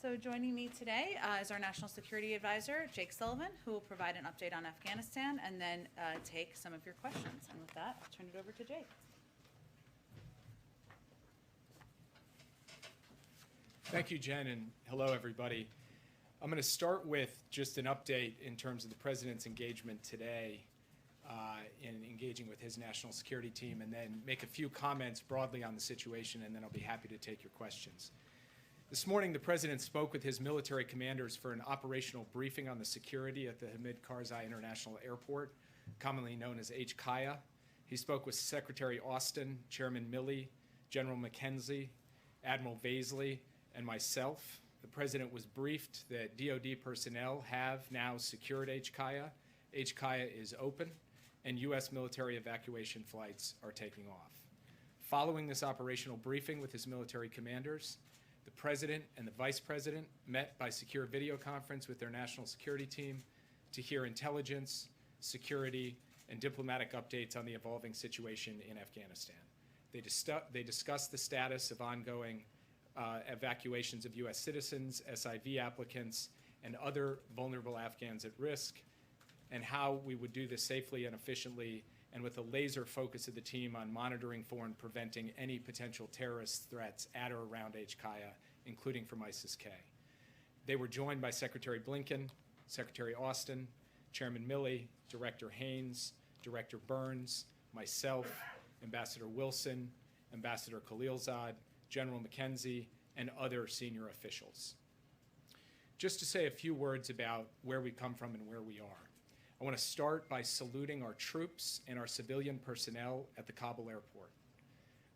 So joining me today is our National Security Advisor, Jake Sullivan, who will provide an update on Afghanistan and then take some of your questions. And with that, I'll turn it over to Jake. Thank you, Jen, and hello, everybody. I'm going to start with just an update in terms of the President's engagement today in engaging with his national security team, and then make a few comments broadly on the situation, and then I'll be happy to take your questions. This morning, the President spoke with his military commanders for an operational briefing on the security at the Hamid Karzai International Airport, commonly known as HKIA. He spoke with Secretary Austin, Chairman Milley, General McKenzie, Admiral Baisley, and myself. The President was briefed that DoD personnel have now secured HKIA. HKIA is open, and U.S. military evacuation flights are taking off. Following this operational briefing with his military commanders, the President and the Vice President met by secure video conference with their national security team to hear intelligence, security, and diplomatic updates on the evolving situation in Afghanistan. They discussed the status of ongoing evacuations of U.S. citizens, SIV applicants, and other vulnerable Afghans at risk, and how we would do this safely and efficiently, and with a laser focus of the team on monitoring for and preventing any potential terrorist threats at or around HKIA, including from ISIS-K. They were joined by Secretary Blinken, Secretary Austin, Chairman Milley, Director Haynes, Director Burns, myself, Ambassador Wilson, Ambassador Khalilzad, General McKenzie, and other senior officials. Just to say a few words about where we come from and where we are. I want to start by saluting our troops and our civilian personnel at the Kabul airport.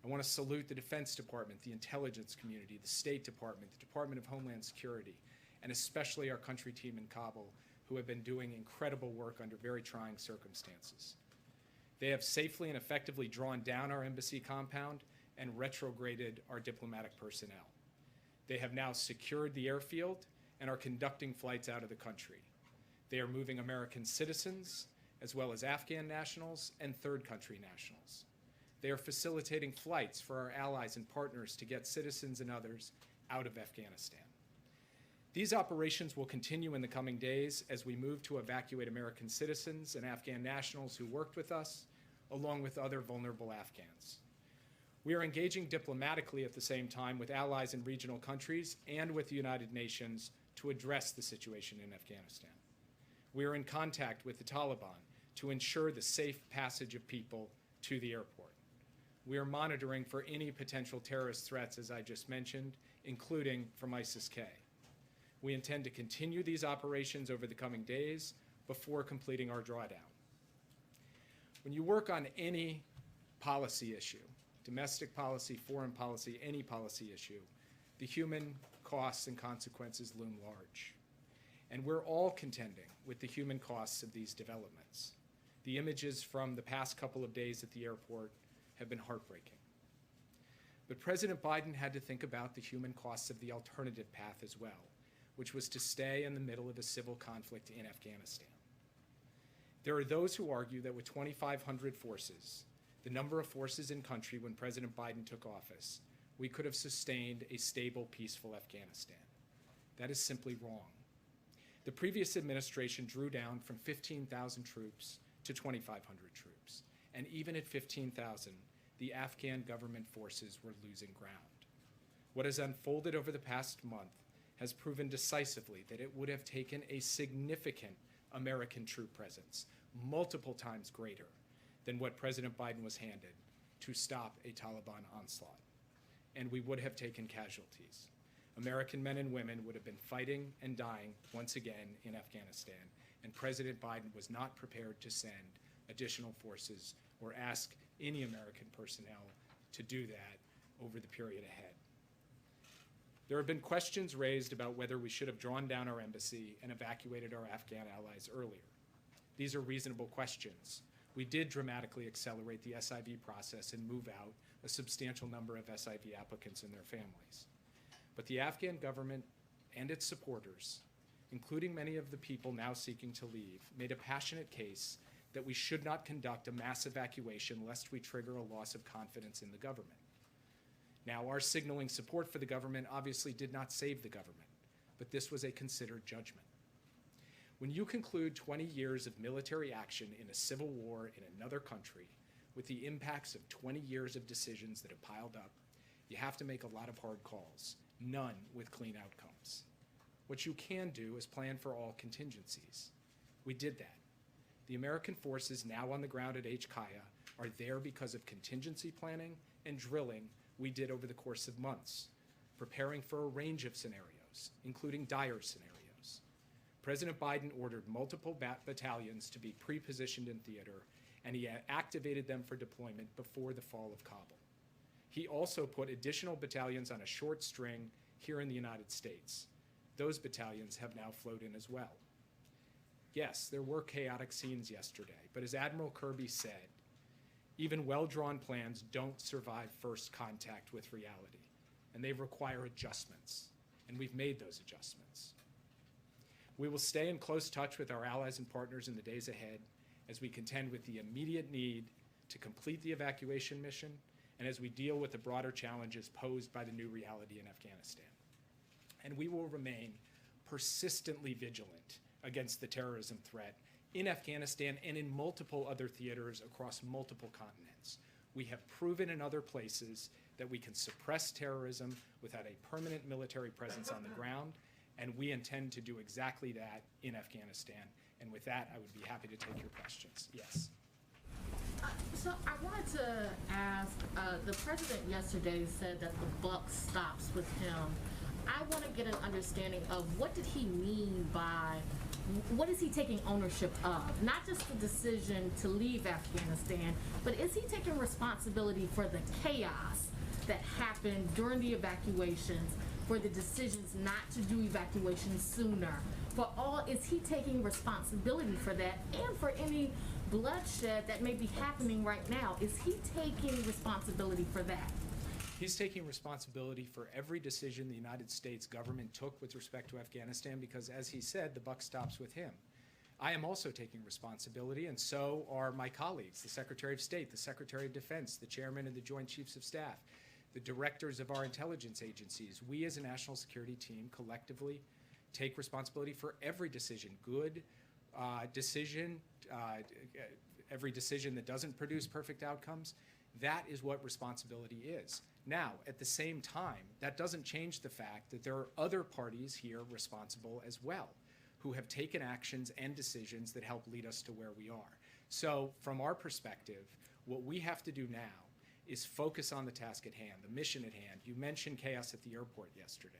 I want to salute the Defense Department, the intelligence community, the State Department, the Department of Homeland Security, and especially our country team in Kabul, who have been doing incredible work under very trying circumstances. They have safely and effectively drawn down our embassy compound and retrograded our diplomatic personnel. They have now secured the airfield and are conducting flights out of the country. They are moving American citizens, as well as Afghan nationals and third country nationals. They are facilitating flights for our allies and partners to get citizens and others out of Afghanistan. These operations will continue in the coming days as we move to evacuate American citizens and Afghan nationals who worked with us, along with other vulnerable Afghans. We are engaging diplomatically at the same time with allies in regional countries and with the United Nations to address the situation in Afghanistan. We are in contact with the Taliban to ensure the safe passage of people to the airport. We are monitoring for any potential terrorist threats, as I just mentioned, including from ISIS-K. We intend to continue these operations over the coming days before completing our drawdown. When you work on any policy issue, domestic policy, foreign policy, any policy issue, the human costs and consequences loom large. And we're all contending with the human costs of these developments. The images from the past couple of days at the airport have been heartbreaking. But President Biden had to think about the human costs of the alternative path as well, which was to stay in the middle of a civil conflict in Afghanistan. There are those who argue that with 2,500 forces, the number of forces in country when President Biden took office, we could have sustained a stable, peaceful Afghanistan. That is simply wrong. The previous administration drew down from 15,000 troops to 2,500 troops. And even at 15,000, the Afghan government forces were losing ground. What has unfolded over the past month has proven decisively that it would have taken a significant American troop presence, multiple times greater than what President Biden was handed, to stop a Taliban onslaught. And we would have taken casualties. American men and women would have been fighting and dying once again in Afghanistan, and President Biden was not prepared to send additional forces or ask any American personnel to do that over the period ahead. There have been questions raised about whether we should have drawn down our embassy and evacuated our Afghan allies earlier. These are reasonable questions. We did dramatically accelerate the SIV process and move out a substantial number of SIV applicants and their families. But the Afghan government and its supporters, including many of the people now seeking to leave, made a passionate case that we should not conduct a mass evacuation lest we trigger a loss of confidence in the government. Now, our signaling support for the government obviously did not save the government. but this was a considered judgment. When you conclude 20 years of military action in a civil war in another country with the impacts of 20 years of decisions that have piled up, you have to make a lot of hard calls, none with clean outcomes. What you can do is plan for all contingencies. We did that. The American forces now on the ground at HKIA are there because of contingency planning and drilling we did over the course of months, preparing for a range of scenarios, including dire scenarios. President Biden ordered multiple battalions to be pre-positioned in theater, and he activated them for deployment before the fall of Kabul. He also put additional battalions on a short string here in the United States. Those battalions have now flowed in as well. Yes, there were chaotic scenes yesterday, but as Admiral Kirby said, even well-drawn plans don't survive first contact with reality, and they require adjustments, and we've made those adjustments. We will stay in close touch with our allies and partners in the days ahead as we contend with the immediate need to complete the evacuation mission and as we deal with the broader challenges posed by the new reality in Afghanistan. And we will remain persistently vigilant against the terrorism threat in Afghanistan and in multiple other theaters across multiple continents. We have proven in other places that we can suppress terrorism without a permanent military presence on the ground, and we intend to do exactly that in Afghanistan. And with that, I would be happy to take your questions. Yes. So I wanted to ask, the president yesterday said that the buck stops with him. I want to get an understanding of what did he mean by, what is he taking ownership of? Not just the decision to leave Afghanistan, but is he taking responsibility for the chaos that happened during the evacuations, for the decisions not to do evacuations sooner? For all, is he taking responsibility for that and for any bloodshed that may be happening right now? Is he taking responsibility for that? He's taking responsibility for every decision the United States government took with respect to Afghanistan because, as he said, the buck stops with him. I am also taking responsibility, and so are my colleagues, the Secretary of State, the Secretary of Defense, the Chairman of the Joint Chiefs of Staff, the directors of our intelligence agencies. We as a national security team collectively take responsibility for every decision, good decision, every decision that doesn't produce perfect outcomes. That is what responsibility is. Now, at the same time, that doesn't change the fact that there are other parties here responsible as well, who have taken actions and decisions that help lead us to where we are. So from our perspective, what we have to do now is focus on the task at hand, the mission at hand. You mentioned chaos at the airport yesterday.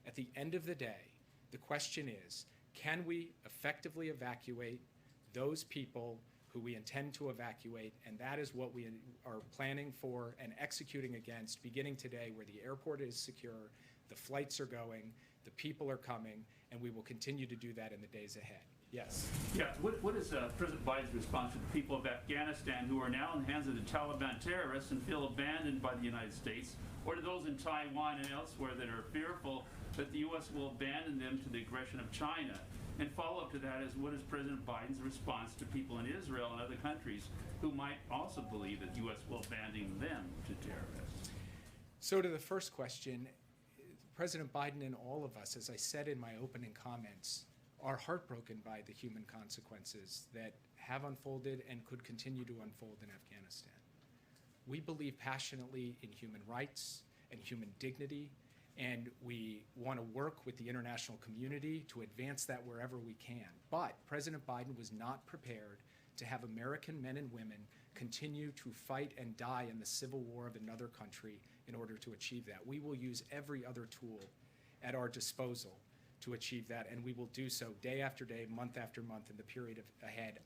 At the end of the day, the question is, can we effectively evacuate those people who we intend to evacuate? And that is what we are planning for and executing against beginning today, where the airport is secure, the flights are going, the people are coming, and we will continue to do that in the days ahead. Yes. Yeah, what is President Biden's response to the people of Afghanistan who are now in the hands of the Taliban terrorists and feel abandoned by the United States, or to those in Taiwan and elsewhere that are fearful that the U.S. will abandon them to the aggression of China? And follow-up to that is, what is President Biden's response to people in Israel and other countries who might also believe that the U.S. will abandon them to terrorists? So to the first question, President Biden and all of us, as I said in my opening comments, are heartbroken by the human consequences that have unfolded and could continue to unfold in Afghanistan. We believe passionately in human rights and human dignity, and we want to work with the international community to advance that wherever we can. But President Biden was not prepared to have American men and women continue to fight and die in the civil war of another country in order to achieve that. We will use every other tool at our disposal to achieve that, and we will do so day after day, month after month in the period ahead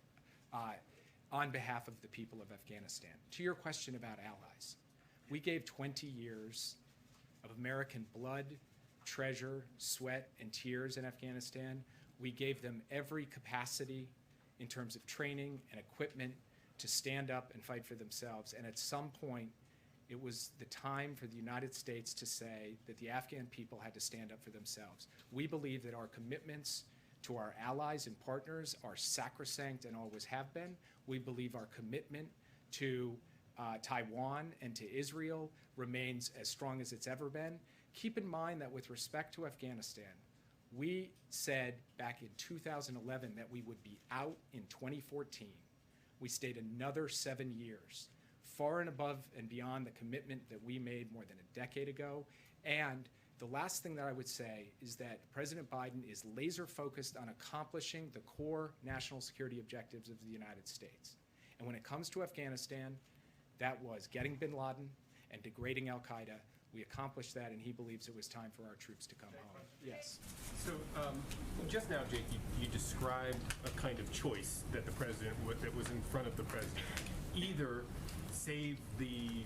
on behalf of the people of Afghanistan. To your question about allies, we gave 20 years of American blood, treasure, sweat, and tears in Afghanistan. We gave them every capacity in terms of training and equipment to stand up and fight for themselves. And at some point, it was the time for the United States to say that the Afghan people had to stand up for themselves. We believe that our commitments to our allies and partners are sacrosanct and always have been. We believe our commitment to Taiwan and to Israel remains as strong as it's ever been. Keep in mind that with respect to Afghanistan, We said back in 2011 that we would be out in 2014. We stayed another 7 years, far and above and beyond the commitment that we made more than a decade ago. And the last thing that I would say is that President Biden is laser focused on accomplishing the core national security objectives of the United States. And when it comes to Afghanistan, that was getting bin Laden and degrading Al Qaeda. We accomplished that, and he believes it was time for our troops to come home. Yes. So just now, Jake, you described a kind of choice that the president that was in front of the president. Either save the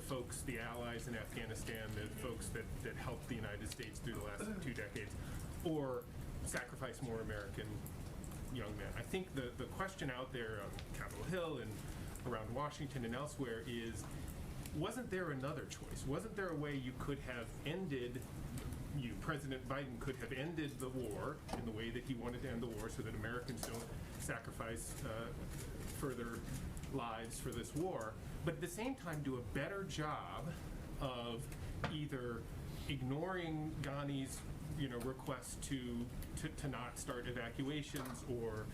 folks, the allies in Afghanistan, the folks that helped the United States through the last 2 decades, or sacrifice more American young men. I think the question out there on Capitol Hill and around Washington and elsewhere is, wasn't there another choice? Wasn't there a way you could have ended, President Biden could have ended the war in the way that he wanted to end the war so that Americans don't sacrifice further lives for this war, but at the same time do a better job of either ignoring Ghani's request to not start evacuations, or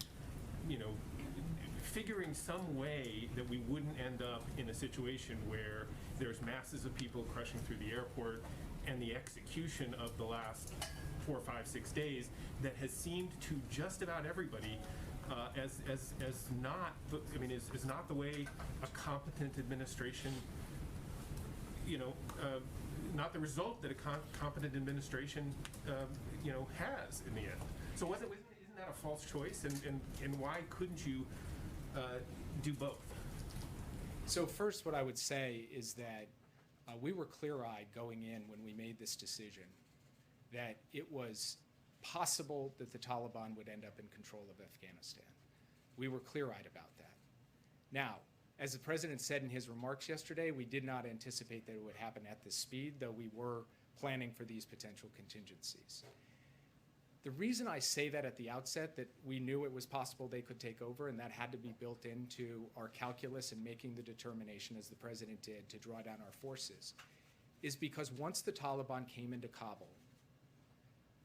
figuring some way that we wouldn't end up in a situation where there's masses of people crushing through the airport, and the execution of the last 4, 5, 6 days that has seemed to just about everybody as not is not the way a competent administration, not the result that a competent administration has in the end. So isn't that a false choice, and why couldn't you do both? So first, what I would say is that we were clear-eyed going in when we made this decision that it was possible that the Taliban would end up in control of Afghanistan. We were clear-eyed about that. Now, as the president said in his remarks yesterday, we did not anticipate that it would happen at this speed, though we were planning for these potential contingencies. The reason I say that at the outset, that we knew it was possible they could take over, and that had to be built into our calculus in making the determination, as the president did, to draw down our forces, is because once the Taliban came into Kabul,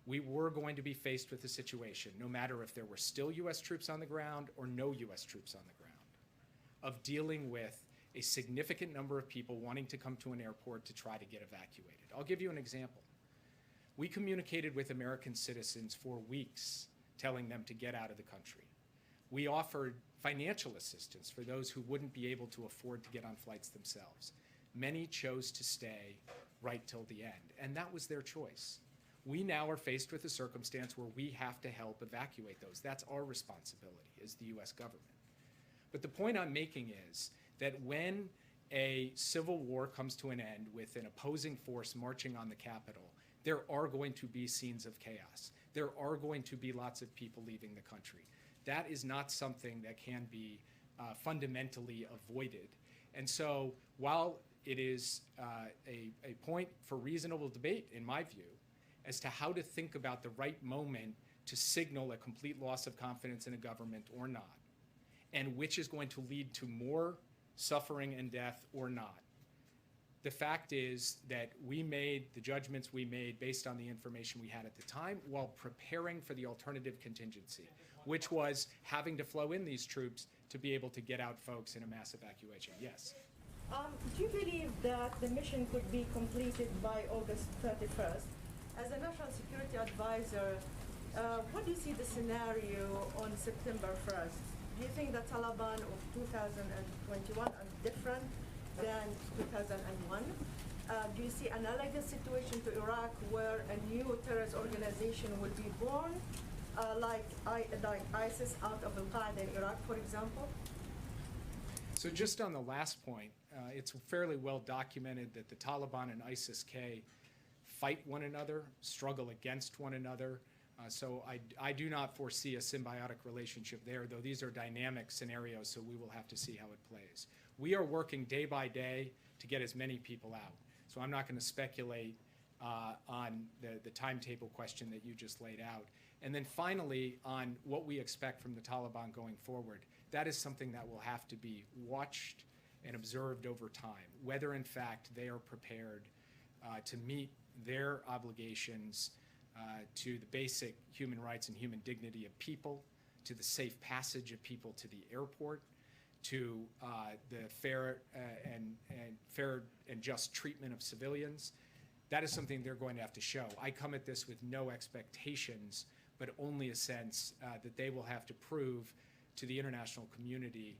we were going to be faced with a situation, no matter if there were still U.S. troops on the ground or no U.S. troops on the ground, of dealing with a significant number of people wanting to come to an airport to try to get evacuated. I'll give you an example. We communicated with American citizens for weeks, telling them to get out of the country. We offered financial assistance for those who wouldn't be able to afford to get on flights themselves. Many chose to stay right till the end, and that was their choice. We now are faced with a circumstance where we have to help evacuate those. That's our responsibility as the U.S. government. But the point I'm making is that when a civil war comes to an end with an opposing force marching on the Capitol, there are going to be scenes of chaos. There are going to be lots of people leaving the country. That is not something that can be fundamentally avoided. And so while it is a point for reasonable debate, in my view, as to how to think about the right moment to signal a complete loss of confidence in a government or not, and which is going to lead to more suffering and death or not, the fact is that we made the judgments we made based on the information we had at the time while preparing for the alternative contingency, which was having to flow in these troops to be able to get out folks in a mass evacuation. Yes? Do you believe that the mission could be completed by August 31st? As a national security advisor, what do you see the scenario on September 1st? Do you think the Taliban of 2021 are different than 2001? Do you see analogous situation to Iraq where a new terrorist organization will be born, like ISIS out of Al-Qaeda in Iraq, for example? So just on the last point, it's fairly well documented that the Taliban and ISIS-K fight one another, struggle against one another. So I do not foresee a symbiotic relationship there, though these are dynamic scenarios, so we will have to see how it plays. We are working day by day to get as many people out. So I'm not going to speculate on the timetable question that you just laid out. And then finally, on what we expect from the Taliban going forward, that is something that will have to be watched and observed over time, whether in fact they are prepared to meet their obligations to the basic human rights and human dignity of people, to the safe passage of people to the airport, to the fair and just treatment of civilians. That is something they're going to have to show. I come at this with no expectations, but only a sense that they will have to prove to the international community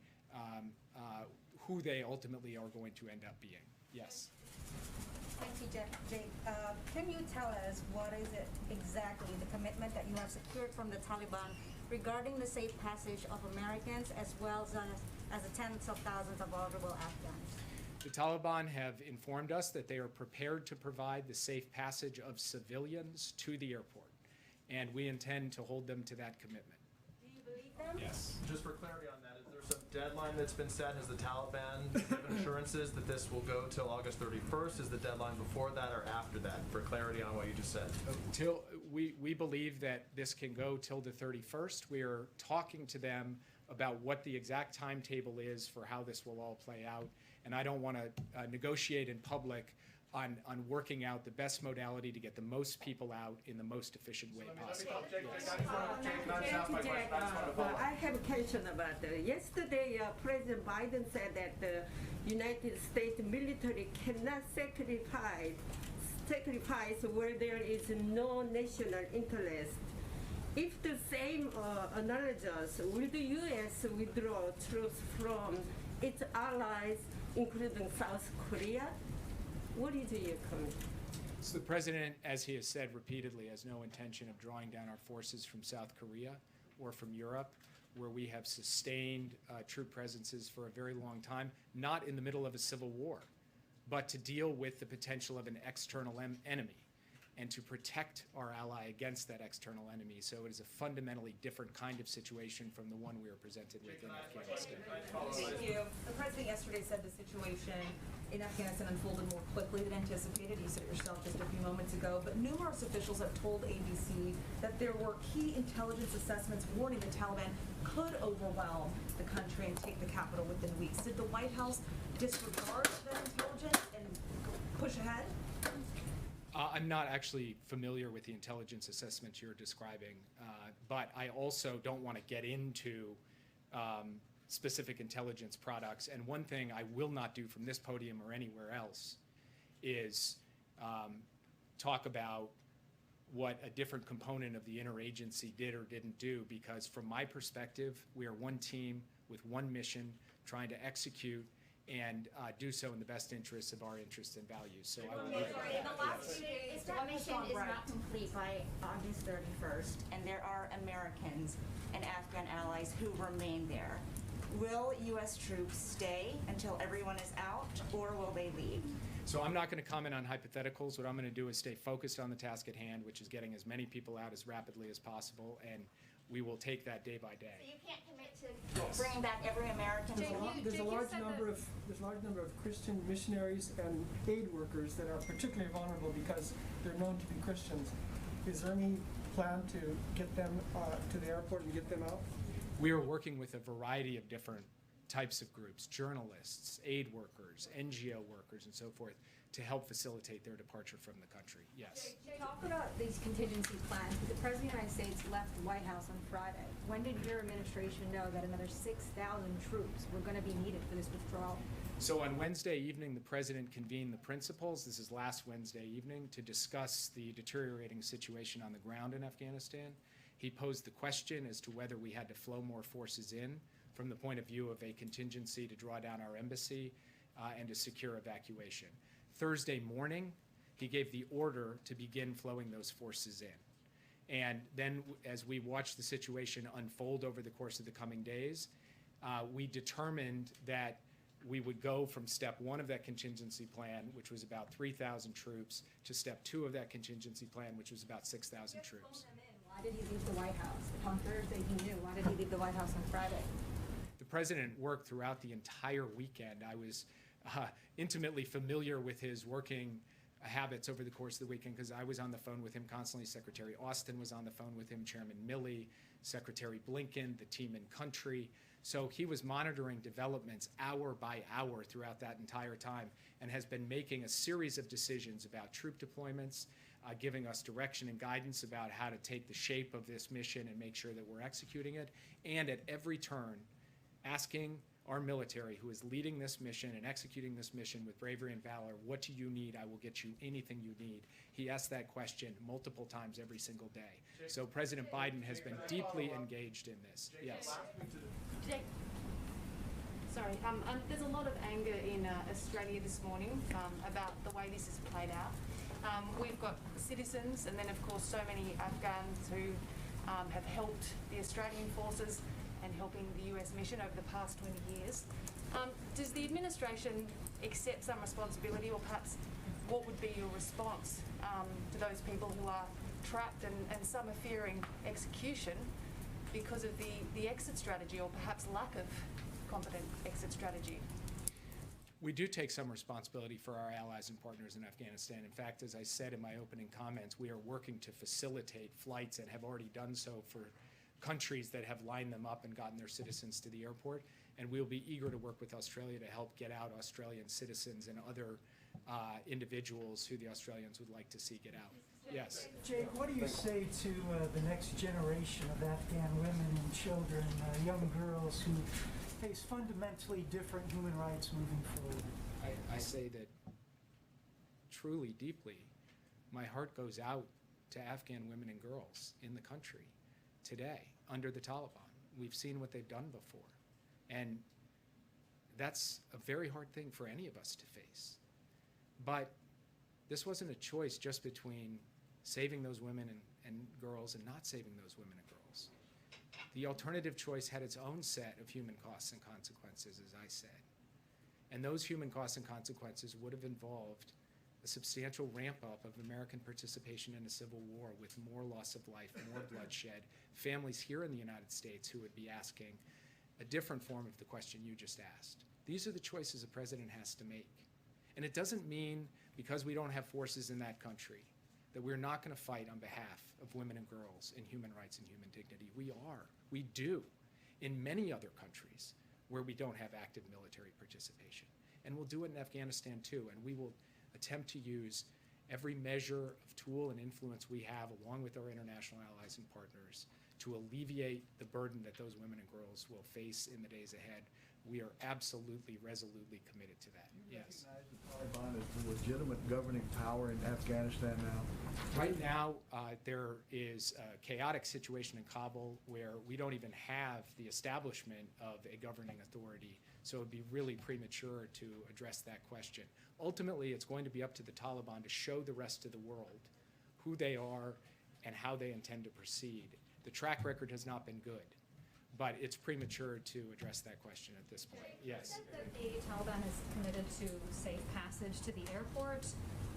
who they ultimately are going to end up being. Yes. Thank you, Jake. Can you tell us what is it exactly, the commitment that you have secured from the Taliban regarding the safe passage of Americans as well as the tens of thousands of vulnerable Afghans? The Taliban have informed us that they are prepared to provide the safe passage of civilians to the airport, and we intend to hold them to that commitment. Do you believe them? Yes. Just for clarity on that, is there some deadline that's been set? Has the Taliban given assurances that this will go till August 31st? Is the deadline before that or after that? For clarity on what you just said. Till we believe that this can go till the 31st. We are talking to them about what the exact timetable is for how this will all play out, and I don't want to negotiate in public on working out the best modality to get the most people out in the most efficient way possible. I have a question about yesterday. President Biden said that the United States military cannot sacrifice where there is no national interest. If the same analogies, will the U.S. withdraw troops from its allies, including South Korea? What is your comment? So the president, as he has said repeatedly, has no intention of drawing down our forces from South Korea or from Europe, where we have sustained troop presences for a very long time, not in the middle of a civil war, but to deal with the potential of an external enemy and to protect our ally against that external enemy. So it is a fundamentally different kind of situation from the one we are presented with in Afghanistan. Thank you. The president yesterday said the situation in Afghanistan unfolded more quickly than anticipated. You said it yourself just a few moments ago. But numerous officials have told ABC that there were key intelligence assessments warning the Taliban could overwhelm the country and take the capital within weeks. Did the White House disregard that intelligence and push ahead? I'm not actually familiar with the intelligence assessments you're describing, but I also don't want to get into specific intelligence products. And one thing I will not do from this podium or anywhere else is talk about what a different component of the interagency did or didn't do, because from my perspective, we are one team with one mission trying to execute and do so in the best interests of our interests and values. So I will leave it at that. If that mission is not complete by August 31st, and there are Americans and Afghan allies who remain there, will U.S. troops stay until everyone is out, or will they leave? So I'm not going to comment on hypotheticals. What I'm going to do is stay focused on the task at hand, which is getting as many people out as rapidly as possible, and we will take that day by So day. you can't commit to bringing back every American. There's a large number of Christian missionaries and aid workers that are particularly vulnerable because they're known to be Christians. Is there any plan to get them to the airport and get them out? We are working with a variety of different types of groups, journalists, aid workers, NGO workers, and so forth, to help facilitate their departure from the country. Yes. Talk about these contingency plans. The President of the United States left the White House on Friday. When did your administration know that another 6,000 troops were going to be needed for this withdrawal? So on Wednesday evening, the President convened the principals, this is last Wednesday evening, to discuss the deteriorating situation on the ground in Afghanistan. He posed the question as to whether we had to flow more forces in from the point of view of a contingency to draw down our embassy and to secure evacuation. Thursday morning, he gave the order to begin flowing those forces in. And then as we watched the situation unfold over the course of the coming days, we determined that we would go from step one of that contingency plan, which was about 3,000 troops, to step two of that contingency plan, which was about 6,000 troops. Why did he leave the White House? If on Thursday he knew, why did he leave the White House on Friday? The President worked throughout the entire weekend. I was intimately familiar with his working habits over the course of the weekend because I was on the phone with him constantly. Secretary Austin was on the phone with him, Chairman Milley, Secretary Blinken, the team in country. So he was monitoring developments hour by hour throughout that entire time and has been making a series of decisions about troop deployments, giving us direction and guidance about how to take the shape of this mission and make sure that we're executing it, and at every turn asking our military, who is leading this mission and executing this mission with bravery and valor, what do you need? I will get you anything you need. He asked that question multiple times every single day. So President Biden has been deeply engaged in this. Yes. Jake. Sorry, there's a lot of anger in Australia this morning about the way this has played out. We've got citizens and then of course so many Afghans who have helped the Australian forces and helping the US mission over the past 20 years. Does the administration accept some responsibility, or perhaps what would be your response to those people who are trapped and some are fearing execution because of the exit strategy, or perhaps lack of competent exit strategy? We do take some responsibility for our allies and partners in Afghanistan. In fact, as I said in my opening comments, we are working to facilitate flights and have already done so for countries that have lined them up and gotten their citizens to the airport. And we'll be eager to work with Australia to help get out Australian citizens and other individuals who the Australians would like to see get out. Yes. Jake, what do you say to the next generation of Afghan women and children, young girls who face fundamentally different human rights moving forward? I say that truly, deeply, my heart goes out to Afghan women and girls in the country today under the Taliban. We've seen what they've done before. And that's a very hard thing for any of us to face. But this wasn't a choice just between saving those women and girls and not saving those women and girls. The alternative choice had its own set of human costs and consequences, as I said. And those human costs and consequences would have involved a substantial ramp up of American participation in a civil war with more loss of life, more bloodshed, families here in the United States who would be asking a different form of the question you just asked. These are the choices a president has to make. And it doesn't mean because we don't have forces in that country that we're not going to fight on behalf of women and girls and human rights and human dignity. We are. We do in many other countries where we don't have active military participation. And we'll do it in Afghanistan too. And we will attempt to use every measure of tool and influence we have along with our international allies and partners to alleviate the burden that those women and girls will face in the days ahead. We are absolutely, resolutely committed to that. Yes. You recognize the Taliban as the legitimate governing power in Afghanistan now? Right now, there is a chaotic situation in Kabul where we don't even have the establishment of a governing authority, so it would be really premature to address that question. Ultimately, it's going to be up to the Taliban to show the rest of the world who they are and how they intend to proceed. The track record has not been good, but it's premature to address that question at this point. Yes. You said that the Taliban has committed to safe passage to the airport,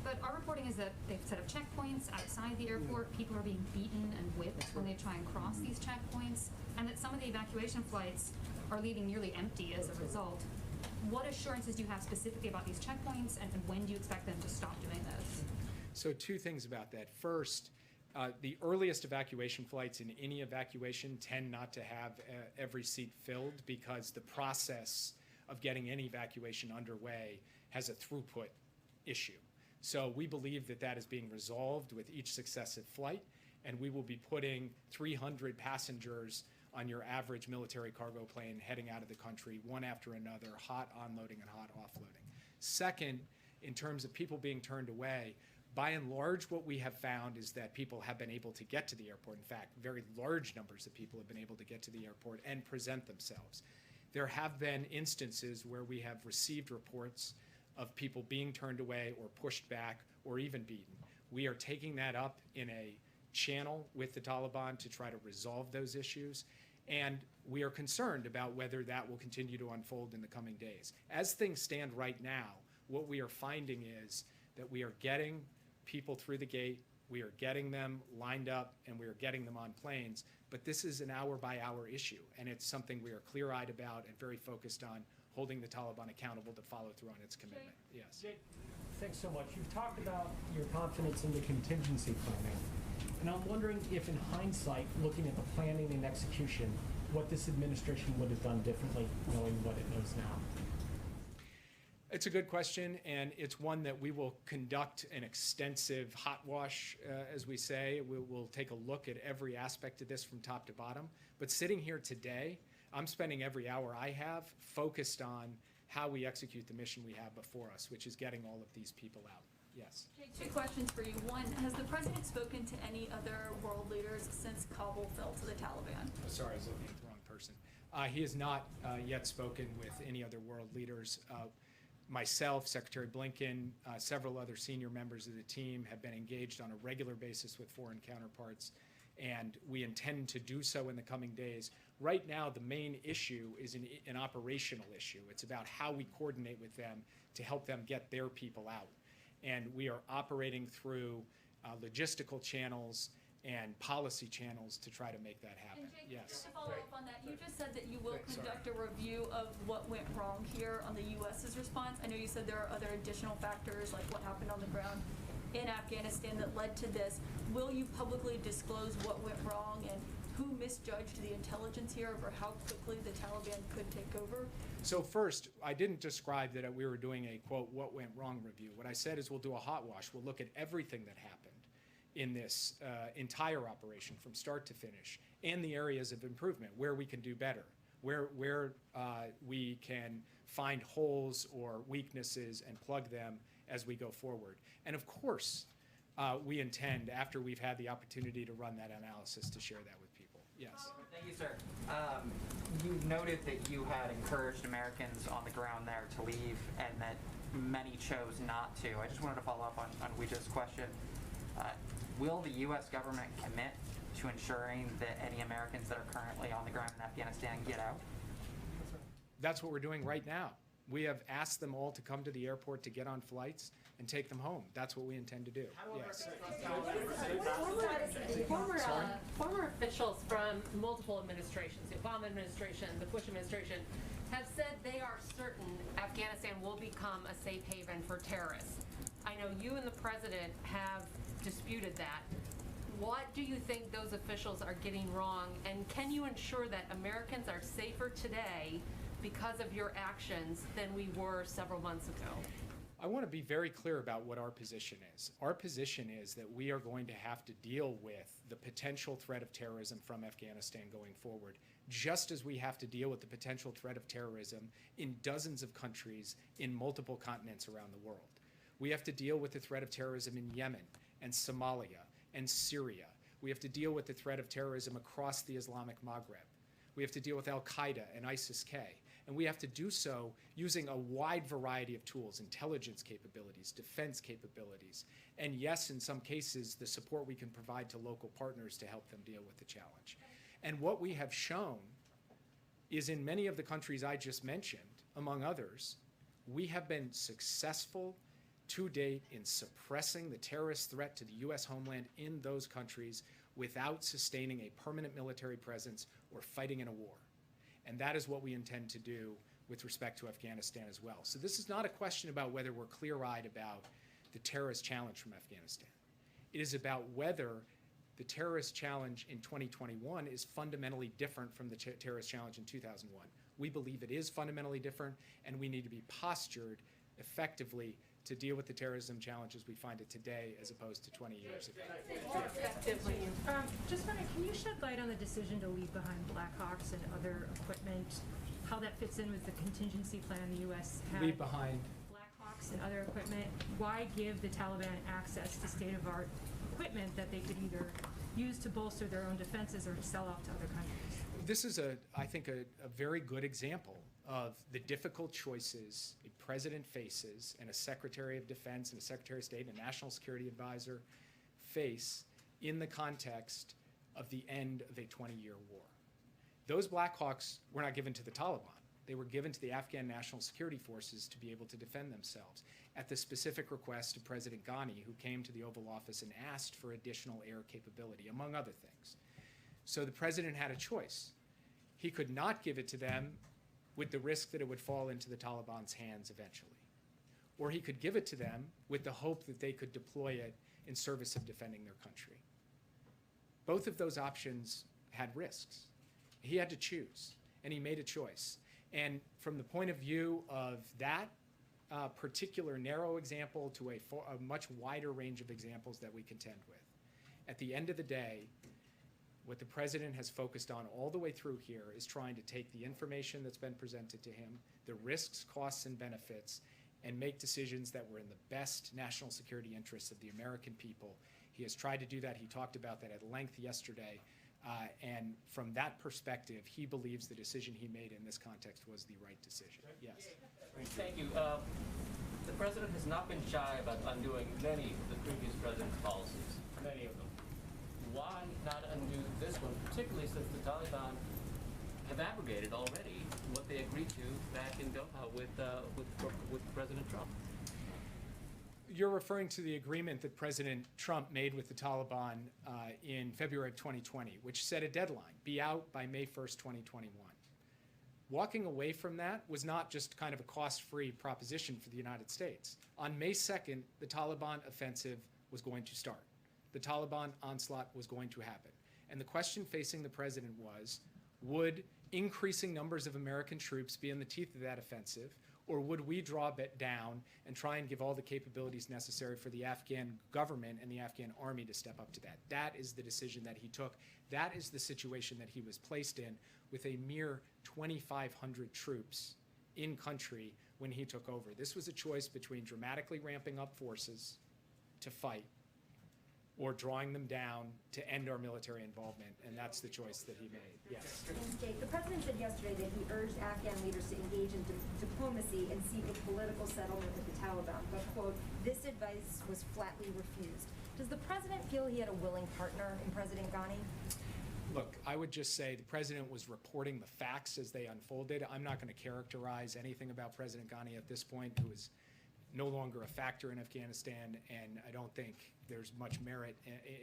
but our reporting is that they've set up checkpoints outside the airport. People are being beaten and whipped when they try and cross these checkpoints, and that some of the evacuation flights are leaving nearly empty as a result. What assurances do you have specifically about these checkpoints, and when do you expect them to stop doing this? So two things about that. First, the earliest evacuation flights in any evacuation tend not to have every seat filled because the process of getting any evacuation underway has a throughput issue. So we believe that that is being resolved with each successive flight, and we will be putting 300 passengers on your average military cargo plane heading out of the country, one after another, hot onloading and hot offloading. Second, in terms of people being turned away, by and large, what we have found is that people have been able to get to the airport. In fact, very large numbers of people have been able to get to the airport and present themselves. There have been instances where we have received reports of people being turned away or pushed back or even beaten. We are taking that up in a channel with the Taliban to try to resolve those issues, and we are concerned about whether that will continue to unfold in the coming days. As things stand right now, what we are finding is that we are getting people through the gate, we are getting them lined up, and we are getting them on planes, but this is an hour-by-hour issue, and it's something we are clear-eyed about and very focused on holding the Taliban accountable to follow through on its commitment. Yes. Jake, thanks so much. You've talked about your confidence in the contingency planning, and I'm wondering if in hindsight, looking at the planning and execution, what this administration would have done differently, knowing what it knows now? It's a good question, and it's one that we will conduct an extensive hot wash, as we say. We'll take a look at every aspect of this from top to bottom. But sitting here today, I'm spending every hour I have focused on how we execute the mission we have before us, which is getting all of these people out. Yes. Jake, two questions for you. One, has the president spoken to any other world leaders since Kabul fell to the Taliban? Sorry, I was looking at the wrong person. He has not yet spoken with any other world leaders. Myself, Secretary Blinken, several other senior members of the team have been engaged on a regular basis with foreign counterparts, and we intend to do so in the coming days. Right now, the main issue is an operational issue. It's about how we coordinate with them to help them get their people out. And we are operating through logistical channels and policy channels to try to make that happen. And Jake, Yes. just to follow up on that, you just said that you will conduct a review of what went wrong here on the U.S.'s response. I know you said there are other additional factors, like what happened on the ground in Afghanistan that led to this. Will you publicly disclose what went wrong and who misjudged the intelligence here over how quickly the Taliban could take over? So first, I didn't describe that we were doing a, quote, what went wrong review. What I said is we'll do a hot wash. We'll look at everything that happened in this entire operation from start to finish, and the areas of improvement, where we can do better, where we can find holes or weaknesses and plug them as we go forward. And of course, we intend, after we've had the opportunity to run that analysis, to share that with people. Yes. Thank you, sir. You noted that you had encouraged Americans on the ground there to leave and that many chose not to. I just wanted to follow up on Ouija's question. Will the U.S. government commit to ensuring that any Americans that are currently on the ground in Afghanistan get out? That's what we're doing right now. We have asked them all to come to the airport to get on flights and take them home. That's what we intend to do. Yes. Former officials from multiple administrations, the Obama administration, the Bush administration, have said they are certain Afghanistan will become a safe haven for terrorists. I know you and the president have disputed that. What do you think those officials are getting wrong, and can you ensure that Americans are safer today because of your actions than we were several months ago? I want to be very clear about what our position is. Our position is that we are going to have to deal with the potential threat of terrorism from Afghanistan going forward, just as we have to deal with the potential threat of terrorism in dozens of countries in multiple continents around the world. We have to deal with the threat of terrorism in Yemen and Somalia and Syria. We have to deal with the threat of terrorism across the Islamic Maghreb. We have to deal with Al-Qaeda and ISIS-K. And we have to do so using a wide variety of tools, intelligence capabilities, defense capabilities, and yes, in some cases, the support we can provide to local partners to help them deal with the challenge. And what we have shown is in many of the countries I just mentioned, among others, we have been successful to date in suppressing the terrorist threat to the U.S. homeland in those countries without sustaining a permanent military presence or fighting in a war. And that is what we intend to do with respect to Afghanistan as well. So this is not a question about whether we're clear-eyed about the terrorist challenge from Afghanistan. It is about whether the terrorist challenge in 2021 is fundamentally different from the terrorist challenge in 2001. We believe it is fundamentally different, and we need to be postured effectively to deal with the terrorism challenges we find it today as opposed to 20 years ago. Just wondering, can you shed light on the decision to leave behind Blackhawks and other equipment, how that fits in with the contingency plan the U.S. had? Leave behind Blackhawks and other equipment. Why give the Taliban access to state-of-art equipment that they could either use to bolster their own defenses or to sell off to other countries? This is, I think, a very good example of the difficult choices a president faces and a Secretary of Defense and a Secretary of State and a National Security Advisor face in the context of the end of a 20-year war. Those Blackhawks were not given to the Taliban. They were given to the Afghan National Security Forces to be able to defend themselves at the specific request of President Ghani, who came to the Oval Office and asked for additional air capability, among other things. So the president had a choice. He could not give it to them with the risk that it would fall into the Taliban's hands eventually. Or he could give it to them with the hope that they could deploy it in service of defending their country. Both of those options had risks. He had to choose, and he made a choice. And from the point of view of that particular narrow example to a much wider range of examples that we contend with, at the end of the day, what the president has focused on all the way through here is trying to take the information that's been presented to him, the risks, costs, and benefits, and make decisions that were in the best national security interests of the American people. He has tried to do that. He talked about that at length yesterday. And from that perspective, he believes the decision he made in this context was the right decision. Yes. Thank you. The president has not been shy about undoing many of the previous president's policies, many of them. Why not undo this one, particularly since the Taliban have abrogated already what they agreed to back in Doha with President Trump? You're referring to the agreement that President Trump made with the Taliban in February of 2020, which set a deadline, be out by May 1st, 2021. Walking away from that was not just kind of a cost-free proposition for the United States. On May 2nd, the Taliban offensive was going to start. The Taliban onslaught was going to happen. And the question facing the president was, would increasing numbers of American troops be in the teeth of that offensive, or would we draw it down and try and give all the capabilities necessary for the Afghan government and the Afghan army to step up to that? That is the decision that he took. That is the situation that he was placed in with a mere 2,500 troops in country when he took over. This was a choice between dramatically ramping up forces to fight or drawing them down to end our military involvement, and that's the choice that he made. Yes. Jake, the president said yesterday that he urged Afghan leaders to engage in diplomacy and seek a political settlement with the Taliban, but, quote, this advice was flatly refused. Does the president feel he had a willing partner in President Ghani? Look, I would just say the president was reporting the facts as they unfolded. I'm not going to characterize anything about President Ghani at this point, who is no longer a factor in Afghanistan, and I don't think there's much merit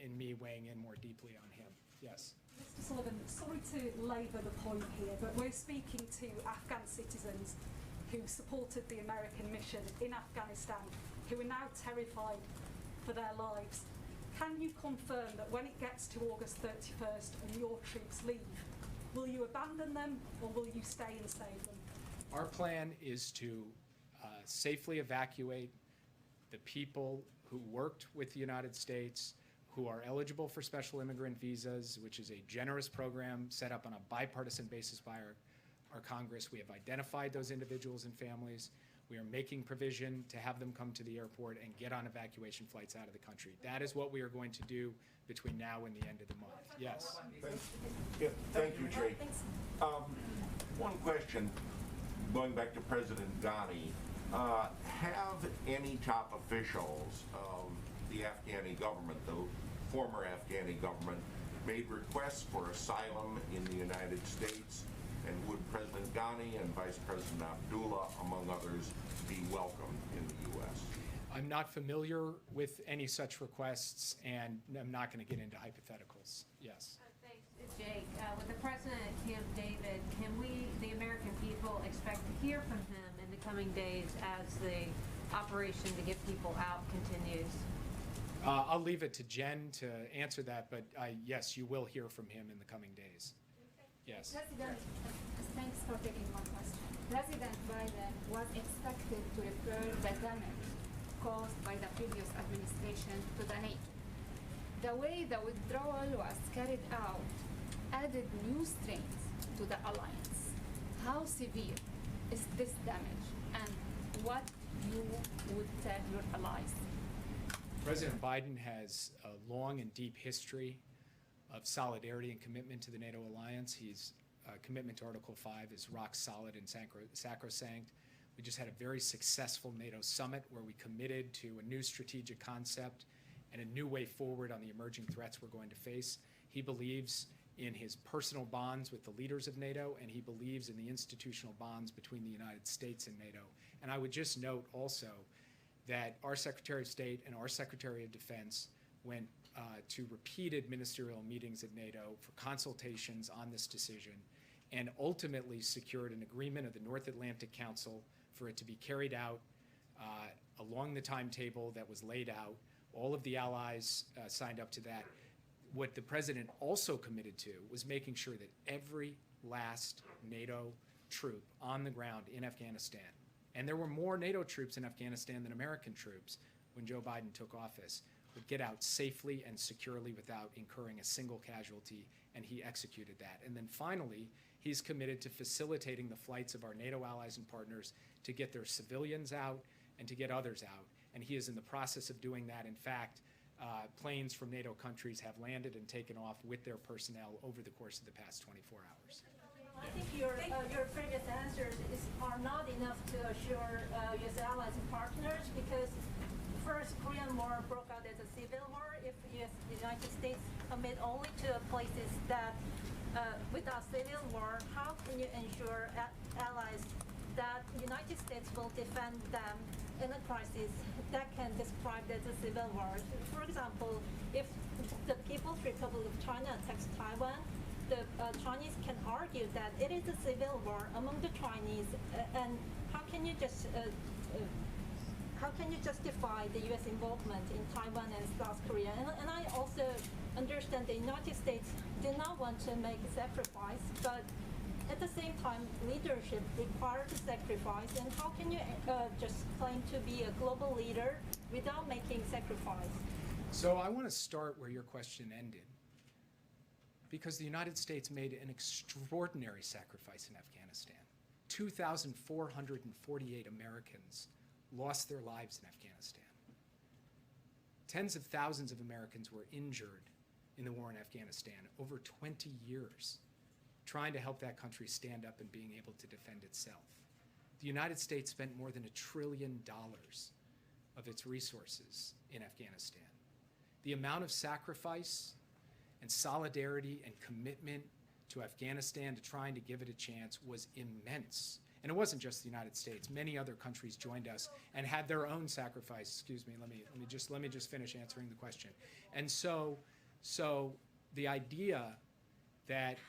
in me weighing in more deeply on him. Yes. Mr. Sullivan, sorry to labour the point here, but we're speaking to Afghan citizens who supported the American mission in Afghanistan, who are now terrified for their lives. Can you confirm that when it gets to August 31st and your troops leave, will you abandon them or will you stay and save them? Our plan is to safely evacuate the people who worked with the United States, who are eligible for special immigrant visas, which is a generous program set up on a bipartisan basis by our Congress. We have identified those individuals and families. We are making provision to have them come to the airport and get on evacuation flights out of the country. That is what we are going to do between now and the end of the month. Yes. Yeah, thank you, Jake. One question, going back to President Ghani. Have any top officials of the Afghani government, the former Afghani government, made requests for asylum in the United States? And would President Ghani and Vice President Abdullah, among others, be welcome in the U.S.? I'm not familiar with any such requests, and I'm not going to get into hypotheticals. Yes. Thanks, Jake. With the president at Camp David, can we, the American people, expect to hear from him in the coming days as the operation to get people out continues? I'll leave it to Jen to answer that, but yes, you will hear from him in the coming days. Yes. President, thanks for taking my question. President Biden was expected to repair the damage caused by the previous administration to the NATO. The way the withdrawal was carried out added new strength to the alliance. How severe is this damage, and what you would tell your allies? President Biden has a long and deep history of solidarity and commitment to the NATO alliance. His commitment to Article 5 is rock solid and sacrosanct. We just had a very successful NATO summit where we committed to a new strategic concept and a new way forward on the emerging threats we're going to face. He believes in his personal bonds with the leaders of NATO, and he believes in the institutional bonds between the United States and NATO. And I would just note also that our Secretary of State and our Secretary of Defense went to repeated ministerial meetings at NATO for consultations on this decision, and ultimately secured an agreement of the North Atlantic Council for it to be carried out along the timetable that was laid out. All of the allies signed up to that. What the president also committed to was making sure that every last NATO troop on the ground in Afghanistan. And there were more NATO troops in Afghanistan than American troops when Joe Biden took office, would get out safely and securely without incurring a single casualty, and he executed that. And then finally, he's committed to facilitating the flights of our NATO allies and partners to get their civilians out and to get others out. And he is in the process of doing that. In fact, planes from NATO countries have landed and taken off with their personnel over the course of the past 24 hours. I think your previous answers are not enough to assure U.S. allies and partners, because first Korean War broke out as a civil war. If the United States commit only to places that without civil war, how can you ensure allies that the United States will defend them in a crisis that can describe as a civil war? For example, if the People's Republic of China attacks Taiwan, the Chinese can argue that it is a civil war among the Chinese, and how can you just how can you justify the U.S. involvement in Taiwan and South Korea? And I also understand the United States did not want to make a sacrifice, but at the same time, leadership requires a sacrifice. And how can you just claim to be a global leader without making sacrifice? So I want to start where your question ended, because the United States made an extraordinary sacrifice in Afghanistan. 2,448 Americans lost their lives in Afghanistan. Tens of thousands of Americans were injured in the war in Afghanistan over 20 years, trying to help that country stand up and being able to defend itself. The United States spent more than $1 trillion of its resources in Afghanistan. The amount of sacrifice and solidarity and commitment to Afghanistan, to trying to give it a chance, was immense. And it wasn't just the United States. Many other countries joined us and had their own sacrifice. Excuse me, let me just finish answering the question. And so the idea that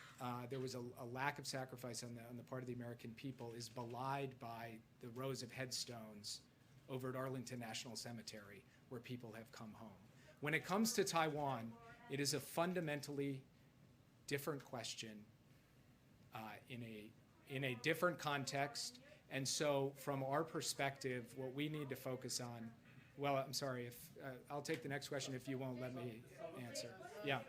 there was a lack of sacrifice on the part of the American people is belied by the rows of headstones over at Arlington National Cemetery, where people have come home. When it comes to Taiwan, it is a fundamentally different question in a different context. And so from our perspective, what we need to focus on, well, I'm sorry, if I'll take the next question if you won't let me answer. Yeah.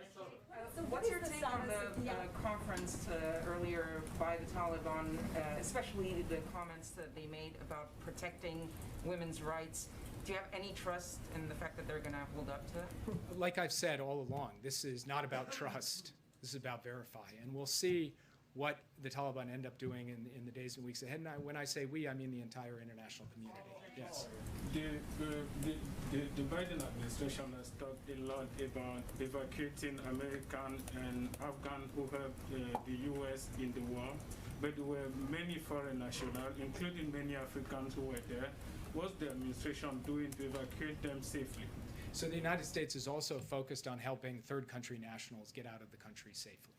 So what's your take on the conference earlier by the Taliban, especially the comments that they made about protecting women's rights? Do you have any trust in the fact that they're going to hold up to it? Like I've said all along, this is not about trust. This is about verify. And we'll see what the Taliban end up doing in the days and weeks ahead. And when I say we, I mean the entire international community. Yes. The Biden administration has talked a lot about evacuating American and Afghan who helped the U.S. in the war, but there were many foreign nationals, including many Africans who were there. What's the administration doing to evacuate them safely? So the United States is also focused on helping third country nationals get out of the country safely.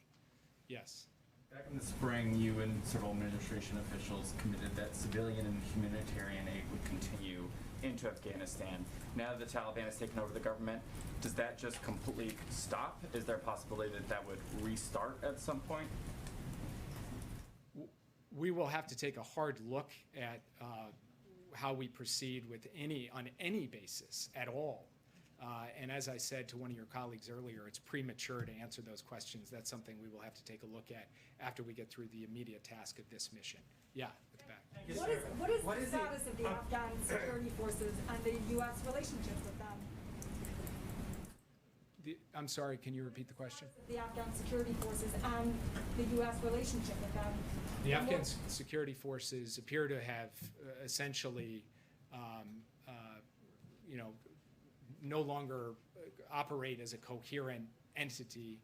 Yes. Back in the spring, you and several administration officials committed that civilian and humanitarian aid would continue into Afghanistan. Now that the Taliban has taken over the government, does that just completely stop? Is there a possibility that that would restart at some point? We will have to take a hard look at how we proceed with on any basis at all. And as I said to one of your colleagues earlier, it's premature to answer those questions. That's something we will have to take a look at after we get through the immediate task of this mission. Yeah, at the back. What is the status of the Afghan security forces and the U.S. relationship with them? I'm sorry, can you repeat the question? The Afghan security forces and the U.S. relationship with them. The Afghan security forces appear to have essentially, no longer operate as a coherent entity.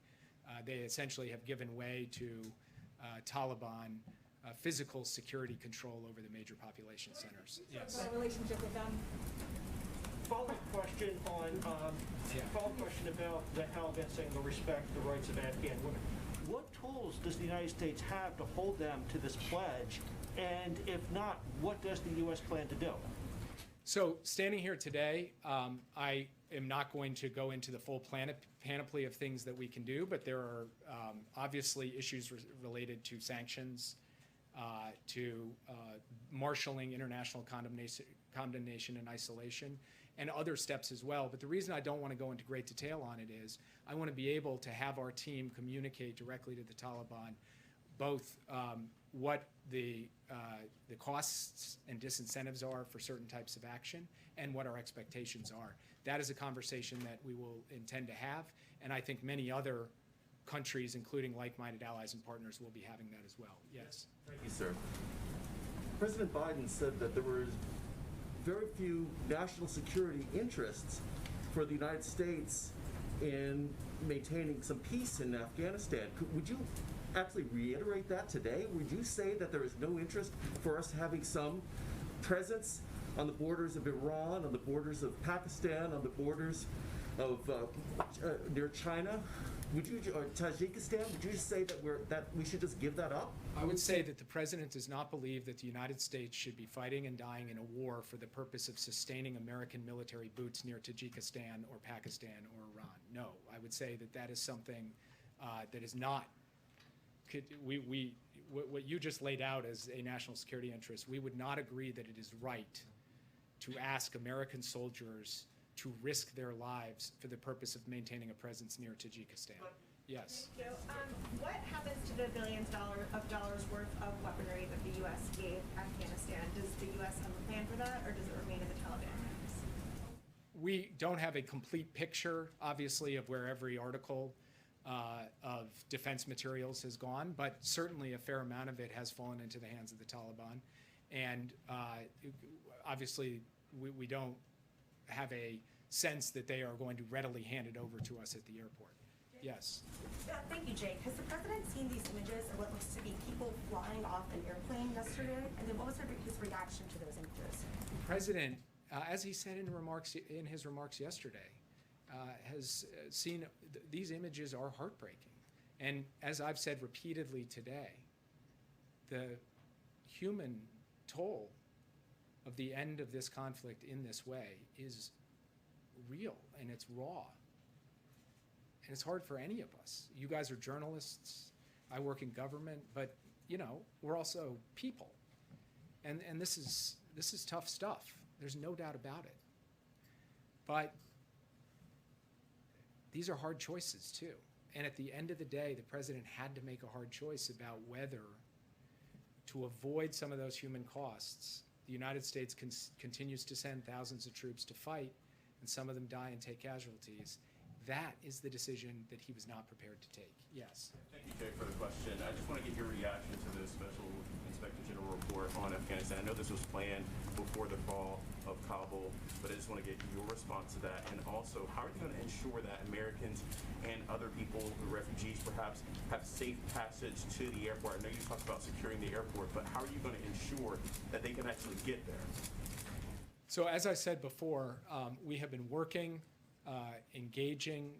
They essentially have given way to Taliban physical security control over the major population centers. Yes. Relationship with them. Follow-up question about the Taliban saying they'll respect the rights of Afghan women. What tools does the United States have to hold them to this pledge? And if not, what does the U.S. plan to do? So standing here today, I am not going to go into the full panoply of things that we can do, but there are obviously issues related to sanctions, to marshaling international condemnation and isolation, and other steps as well. But the reason I don't want to go into great detail on it is I want to be able to have our team communicate directly to the Taliban both what the costs and disincentives are for certain types of action and what our expectations are. That is a conversation that we will intend to have, and I think many other countries, including like-minded allies and partners, will be having that as well. Yes. Thank you, sir. President Biden said that there was very few national security interests for the United States in maintaining some peace in Afghanistan. Would you actually reiterate that today? Would you say that there is no interest for us having some presence on the borders of Iran, on the borders of Pakistan, on the borders of near China? Would you, or Tajikistan, would you just say that we should just give that up? I would say that the president does not believe that the United States should be fighting and dying in a war for the purpose of sustaining American military boots near Tajikistan or Pakistan or Iran. No, I would say that that is something that is not, what you just laid out as a national security interest, we would not agree that it is right to ask American soldiers to risk their lives for the purpose of maintaining a presence near Tajikistan. Yes. Thank you. What happens to the billions of dollars worth of weaponry that the U.S. gave Afghanistan? Does the U.S. have a plan for that, or does it remain in the Taliban hands? We don't have a complete picture, obviously, of where every article of defense materials has gone, but certainly a fair amount of it has fallen into the hands of the Taliban. And obviously, we don't have a sense that they are going to readily hand it over to us at the airport. Yes. Thank you, Jake. Has the president seen these images of what looks to be people flying off an airplane yesterday? And then what was his reaction to those images? The president, as he said in his remarks yesterday, has seen these images are heartbreaking. And as I've said repeatedly today, the human toll of the end of this conflict in this way is real and it's raw. And it's hard for any of us. You guys are journalists, I work in government, but you know, we're also people. And this is tough stuff. There's no doubt about it. But these are hard choices too. And at the end of the day, the president had to make a hard choice about whether to avoid some of those human costs. The United States continues to send thousands of troops to fight, and some of them die and take casualties. That is the decision that he was not prepared to take. Yes. Thank you, Jake, for the question. I just want to get your reaction to the Special Inspector General report on Afghanistan. I know this was planned before the fall of Kabul, but I just want to get your response to that. And also, how are you going to ensure that Americans and other people, refugees perhaps, have safe passage to the airport? I know you talked about securing the airport, but how are you going to ensure that they can actually get there? So as I said before, we have been working, engaging,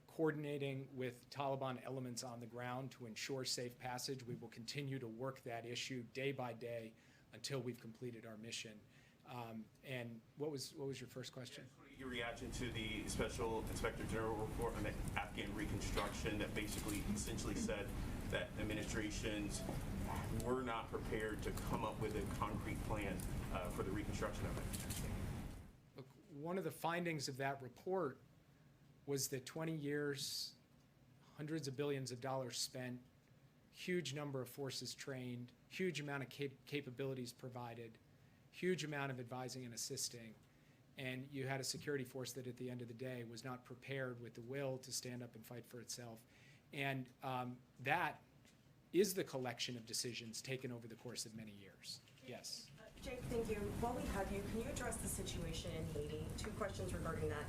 coordinating with Taliban elements on the ground to ensure safe passage. We will continue to work that issue day by day until we've completed our mission. And what was your first question? Your reaction to the Special Inspector General report on the Afghan reconstruction that basically essentially said that administrations were not prepared to come up with a concrete plan for the reconstruction of it. Look, one of the findings of that report was that 20 years, hundreds of billions of dollars spent, huge number of forces trained, huge amount of capabilities provided, huge amount of advising and assisting, and you had a security force that at the end of the day was not prepared with the will to stand up and fight for itself. And that is the collection of decisions taken over the course of many years. Yes. Jake, thank you. While we have you, can you address the situation in Haiti? 2 questions regarding that.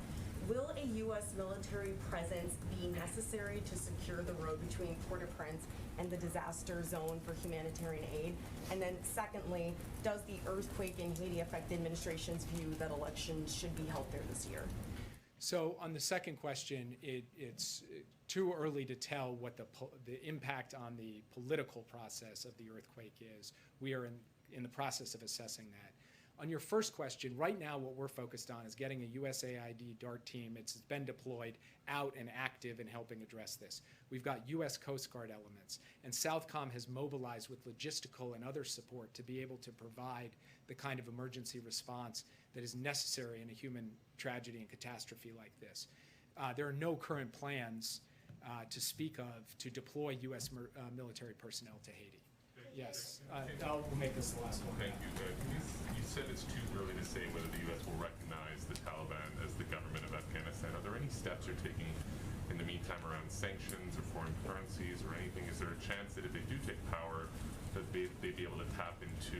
Will a U.S. military presence be necessary to secure the road between Port-au-Prince and the disaster zone for humanitarian aid? And then secondly, does the earthquake in Haiti affect the administration's view that elections should be held there this year? So on the second question, it's too early to tell what the impact on the political process of the earthquake is. We are in the process of assessing that. On your first question, right now what we're focused on is getting a USAID DART team. It's been deployed out and active in helping address this. We've got U.S. Coast Guard elements, and Southcom has mobilized with logistical and other support to be able to provide the kind of emergency response that is necessary in a human tragedy and catastrophe like this. There are no current plans to speak of to deploy U.S. Military personnel to Haiti. Yes, we'll make this the last one. Thank you. You said it's too early to say whether the U.S. will recognize the Taliban as the government of Afghanistan. Are there any steps you're taking in the meantime around sanctions or foreign currencies or anything? Is there a chance that if they do take power, that they'd be able to tap into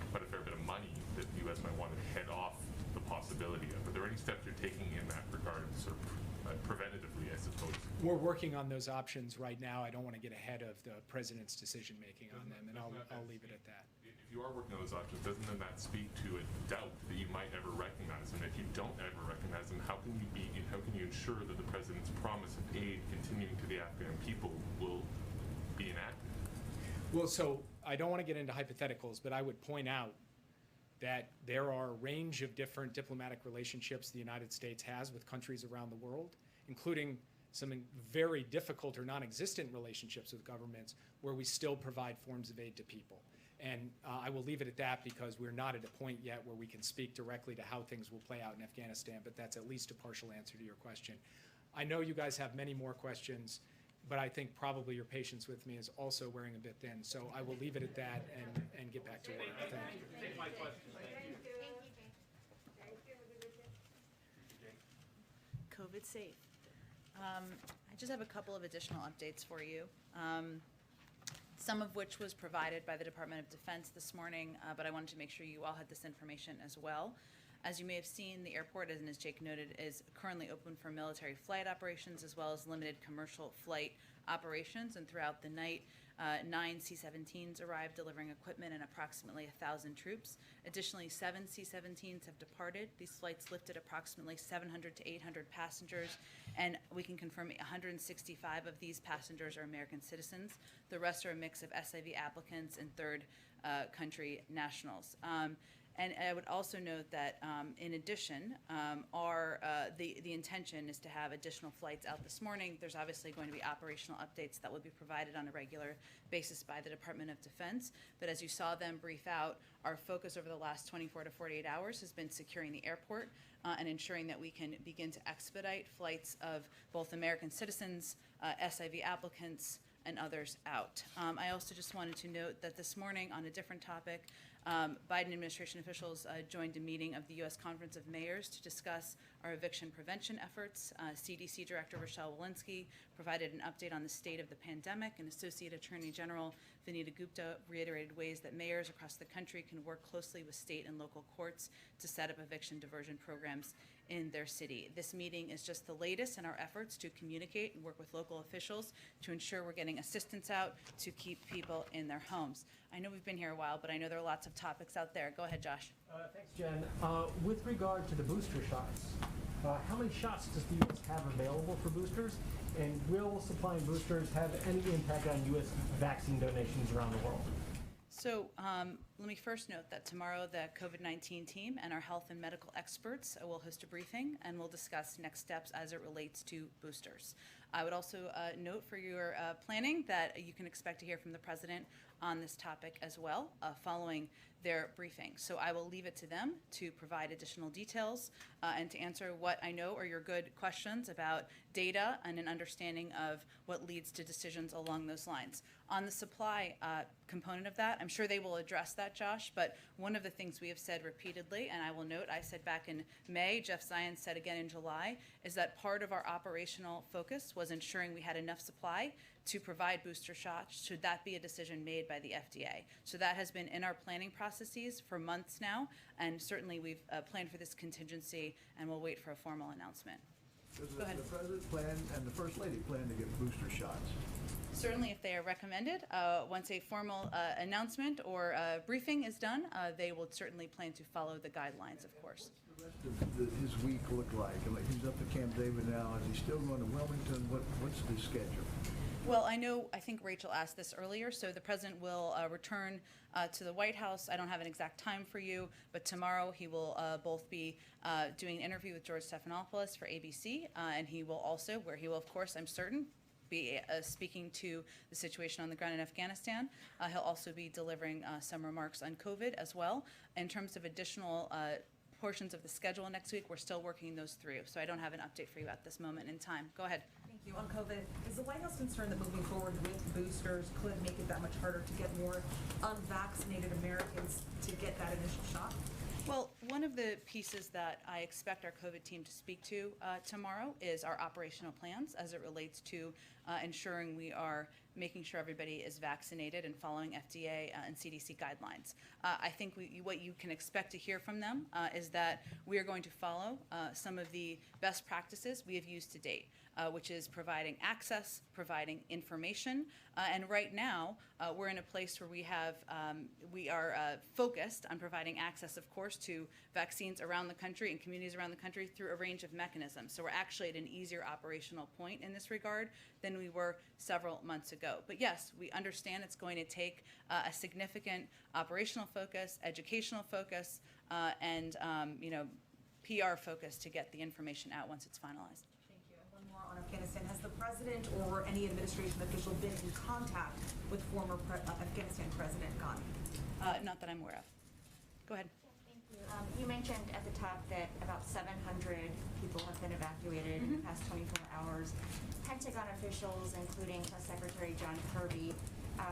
quite a fair bit of money that the U.S. might want to head off the possibility of? Are there any steps you're taking in that regard, sort of preventatively, I suppose? We're working on those options right now. I don't want to get ahead of the president's decision-making on them, and I'll leave it at that. If you are working on those options, doesn't then that speak to a doubt that you might ever recognize them? If you don't ever recognize them, how can you ensure that the president's promise of aid continuing to the Afghan people will be enacted? Well, so I don't want to get into hypotheticals, but I would point out that there are a range of different diplomatic relationships the United States has with countries around the world, including some very difficult or non-existent relationships with governments where we still provide forms of aid to people. And I will leave it at that because we're not at a point yet where we can speak directly to how things will play out in Afghanistan, but that's at least a partial answer to your question. I know you guys have many more questions, but I think probably your patience with me is also wearing a bit thin. So I will leave it at that and get back to work. Thank you. Take my question. COVID safe. I just have a couple of additional updates for you. Some of which was provided by the Department of Defense this morning, but I wanted to make sure you all had this information as well. As you may have seen, the airport, and as Jake noted, is currently open for military flight operations as well as limited commercial flight operations. And throughout the night, 9 C-17s arrived delivering equipment and approximately 1,000 troops. Additionally, 7 C-17s have departed. These flights lifted approximately 700 to 800 passengers, and we can confirm 165 of these passengers are American citizens. The rest are a mix of SIV applicants and third country nationals. And I would also note that, in addition, the intention is to have additional flights out this morning. There's obviously going to be operational updates that will be provided on a regular basis by the Department of Defense. But as you saw them brief out, our focus over the last 24 to 48 hours has been securing the airport and ensuring that we can begin to expedite flights of both American citizens, SIV applicants, and others out. I also just wanted to note that this morning, on a different topic, Biden administration officials joined a meeting of the U.S. Conference of Mayors to discuss our eviction prevention efforts. CDC Director Rochelle Walensky provided an update on the state of the pandemic, and Associate Attorney General Vinita Gupta reiterated ways that mayors across the country can work closely with state and local courts to set up eviction diversion programs in their city. This meeting is just the latest in our efforts to communicate and work with local officials to ensure we're getting assistance out to keep people in their homes. I know we've been here a while, but I know there are lots of topics out there. Go ahead, Josh. Thanks, Jen. With regard to the booster shots, how many shots does the U.S. have available for boosters? And will supplying boosters have any impact on U.S. vaccine donations around the world? So let me first note that tomorrow the COVID-19 team and our health and medical experts will host a briefing and we'll discuss next steps as it relates to boosters. I would also note for your planning that you can expect to hear from the President on this topic as well following their briefing. So I will leave it to them to provide additional details and to answer what I know are your good questions about data and an understanding of what leads to decisions along those lines. On the supply component of that, I'm sure they will address that, Josh, but one of the things we have said repeatedly, and I will note, I said back in May, Jeff Zients said again in July, is that part of our operational focus was ensuring we had enough supply to provide booster shots should that be a decision made by the FDA. So that has been in our planning processes for months now, and certainly we've planned for this contingency, and we'll wait for a formal announcement. Does the President plan and the First Lady plan to get booster shots? Certainly, if they are recommended, once a formal announcement or briefing is done, they will certainly plan to follow the guidelines, of course. What's the rest of his week look like? Like he's up at Camp David now. Is he still going to Wilmington? What's the schedule? Well, I think Rachel asked this earlier, so the president will return to the White House. I don't have an exact time for you, but tomorrow he will both be doing an interview with George Stephanopoulos for ABC, and he will also, where he will, of course, I'm certain, be speaking to the situation on the ground in Afghanistan. He'll also be delivering some remarks on COVID as well. In terms of additional portions of the schedule next week, we're still working those through, so I don't have an update for you at this moment in time. Go ahead. Thank you. On COVID, is the White House concerned that moving forward with boosters could make it that much harder to get more unvaccinated Americans to get that initial shot? Well, one of the pieces that I expect our COVID team to speak to tomorrow is our operational plans as it relates to ensuring we are making sure everybody is vaccinated and following FDA and CDC guidelines. I think what you can expect to hear from them is that we are going to follow some of the best practices we have used to date, which is providing access, providing information, and right now we're in a place where we are focused on providing access, of course, to vaccines around the country and communities around the country through a range of mechanisms. So we're actually at an easier operational point in this regard than we were several months ago. But yes, we understand it's going to take a significant operational focus, educational focus, and PR focus to get the information out once it's finalized. Thank you. And one more on Afghanistan. Has the president or any administration official been in contact with former Afghanistan President Ghani? Not that I'm aware of. Go ahead. You mentioned at the top that about 700 people have been evacuated in the past 24 hours. Pentagon officials, including Press Secretary John Kirby,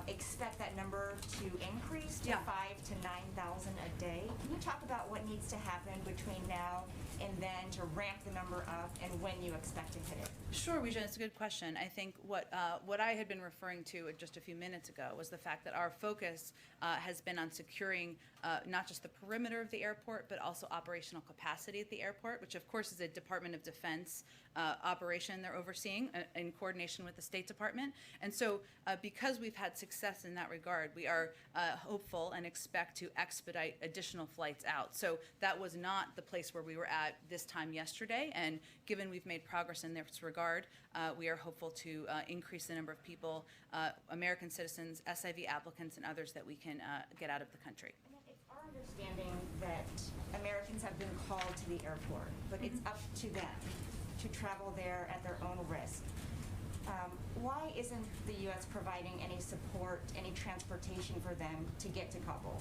expect that number to increase to 5,000 to 9,000 a day. Can you talk about what needs to happen between now and then to ramp the number up, and when you expect to hit it? Sure, Wijan, it's a good question. I think what I had been referring to just a few minutes ago was the fact that our focus has been on securing not just the perimeter of the airport, but also operational capacity at the airport, which of course is a Department of Defense operation they're overseeing in coordination with the State Department. And so because we've had success in that regard, we are hopeful and expect to expedite additional flights out. So that was not the place where we were at this time yesterday, and given we've made progress in this regard, we are hopeful to increase the number of people, American citizens, SIV applicants, and others that we can get out of the country. It's our understanding that Americans have been called to the airport, but it's up to them to travel there at their own risk. Why isn't the U.S. providing any support, any transportation for them to get to Kabul?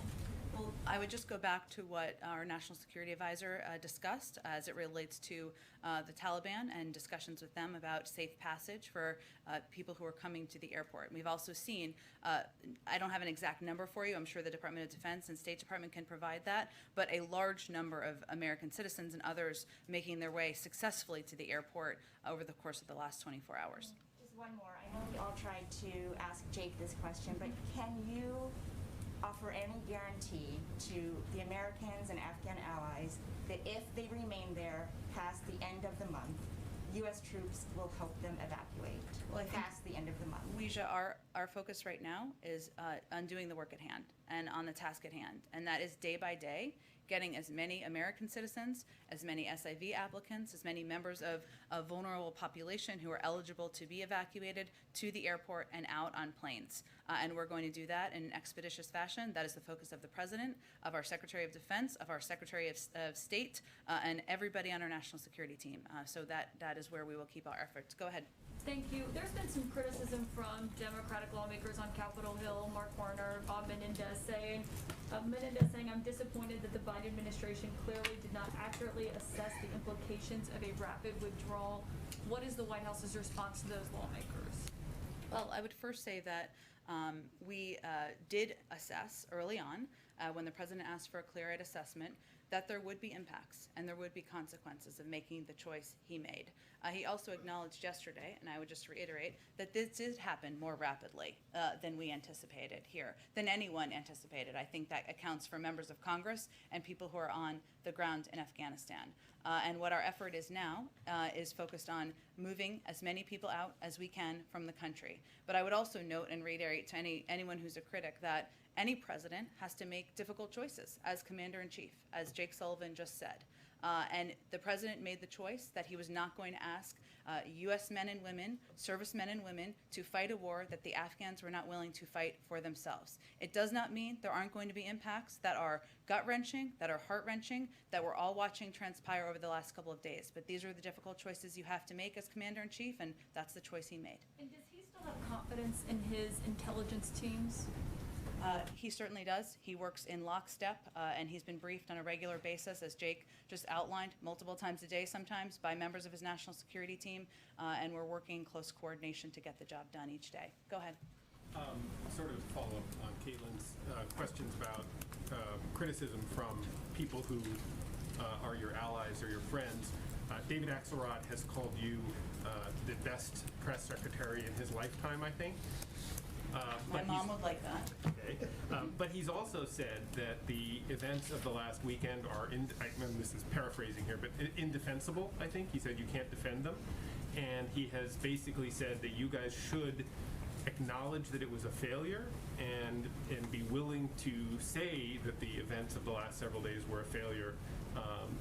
Well, I would just go back to what our National Security Advisor discussed as it relates to the Taliban and discussions with them about safe passage for people who are coming to the airport. We've also seen, I don't have an exact number for you, I'm sure the Department of Defense and State Department can provide that, but a large number of American citizens and others making their way successfully to the airport over the course of the last 24 hours. Just one more. I know we all tried to ask Jake this question, but can you offer any guarantee to the Americans and Afghan allies that if they remain there past the end of the month, U.S. troops will help them evacuate past the end of the month? Weija, our focus right now is on doing the work at hand and on the task at hand, and that is day by day getting as many American citizens, as many SIV applicants, as many members of a vulnerable population who are eligible to be evacuated to the airport and out on planes. And we're going to do that in an expeditious fashion. That is the focus of the President, of our Secretary of Defense, of our Secretary of State, and everybody on our national security team. So that is where we will keep our efforts. Go ahead. Thank you. There's been some criticism from Democratic lawmakers on Capitol Hill, Mark Warner, Bob Menendez saying, I'm disappointed that the Biden administration clearly did not accurately assess the implications of a rapid withdrawal. What is the White House's response to those lawmakers? Well, I would first say that we did assess early on, when the President asked for a clear-eyed assessment, that there would be impacts and there would be consequences of making the choice he made. He also acknowledged yesterday, and I would just reiterate, that this did happen more rapidly than we anticipated here, than anyone anticipated. I think that accounts for members of Congress and people who are on the ground in Afghanistan. And what our effort is now is focused on moving as many people out as we can from the country. But I would also note and reiterate to anyone who's a critic that any president has to make difficult choices as commander-in-chief, as Jake Sullivan just said. And the president made the choice that he was not going to ask U.S. men and women, servicemen and women, to fight a war that the Afghans were not willing to fight for themselves. It does not mean there aren't going to be impacts that are gut-wrenching, that are heart-wrenching, that we're all watching transpire over the last couple of days. But these are the difficult choices you have to make as Commander-in-Chief, and that's the choice he made. And does he still have confidence in his intelligence teams? He certainly does. He works in lockstep, and he's been briefed on a regular basis, as Jake just outlined, multiple times a day sometimes by members of his national security team, and we're working in close coordination to get the job done each day. Go ahead. Sort of follow up on Caitlin's questions about criticism from people who are your allies or your friends. David Axelrod has called you the best press secretary in his lifetime, I think. My mom would like that. Okay. But he's also said that the events of the last weekend are, this is paraphrasing here, but indefensible, I think. He said you can't defend them. And he has basically said that you guys should acknowledge that it was a failure and be willing to say that the events of the last several days were a failure,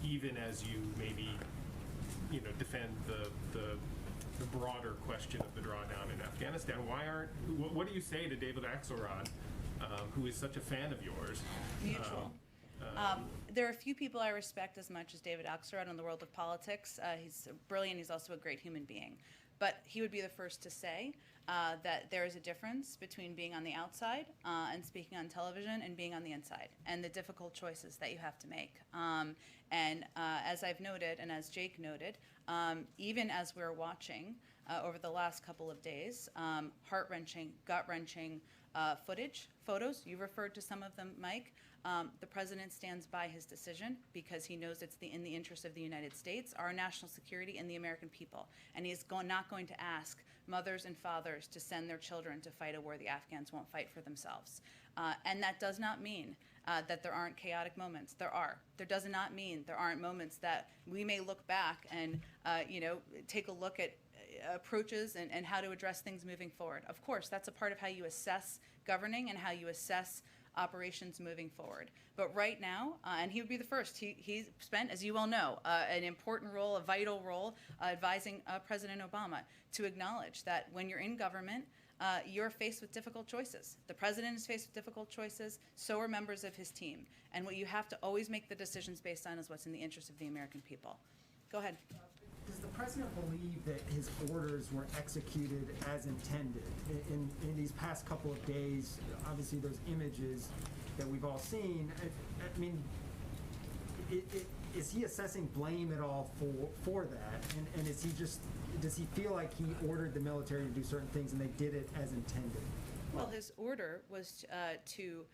even as you maybe, defend the broader question of the drawdown in Afghanistan. What do you say to David Axelrod, who is such a fan of yours? Mutual. There are a few people I respect as much as David Axelrod in the world of politics. He's brilliant. He's also a great human being. But he would be the first to say that there is a difference between being on the outside and speaking on television and being on the inside, and the difficult choices that you have to make. As I've noted, and as Jake noted, even as we're watching over the last couple of days, heart-wrenching, gut-wrenching photos, you referred to some of them, Mike. The president stands by his decision because he knows it's in the interest of the United States, our national security, and the American people. And he's not going to ask mothers and fathers to send their children to fight a war the Afghans won't fight for themselves. And that does not mean that there aren't chaotic moments. There are. There does not mean there aren't moments that we may look back and take a look at approaches and how to address things moving forward. Of course, that's a part of how you assess governing and how you assess operations moving forward. But right now, and he would be the first, he spent, as you well know, an important role, a vital role, advising President Obama to acknowledge that when you're in government, you're faced with difficult choices. The president is faced with difficult choices, so are members of his team. And what you have to always make the decisions based on is what's in the interest of the American people. Go ahead. Does the president believe that his orders were executed as intended? In these past couple of days, obviously those images that we've all seen, I mean, is he assessing blame at all for that? And does he feel like he ordered the military to do certain things and they did it as intended? Well, his order was to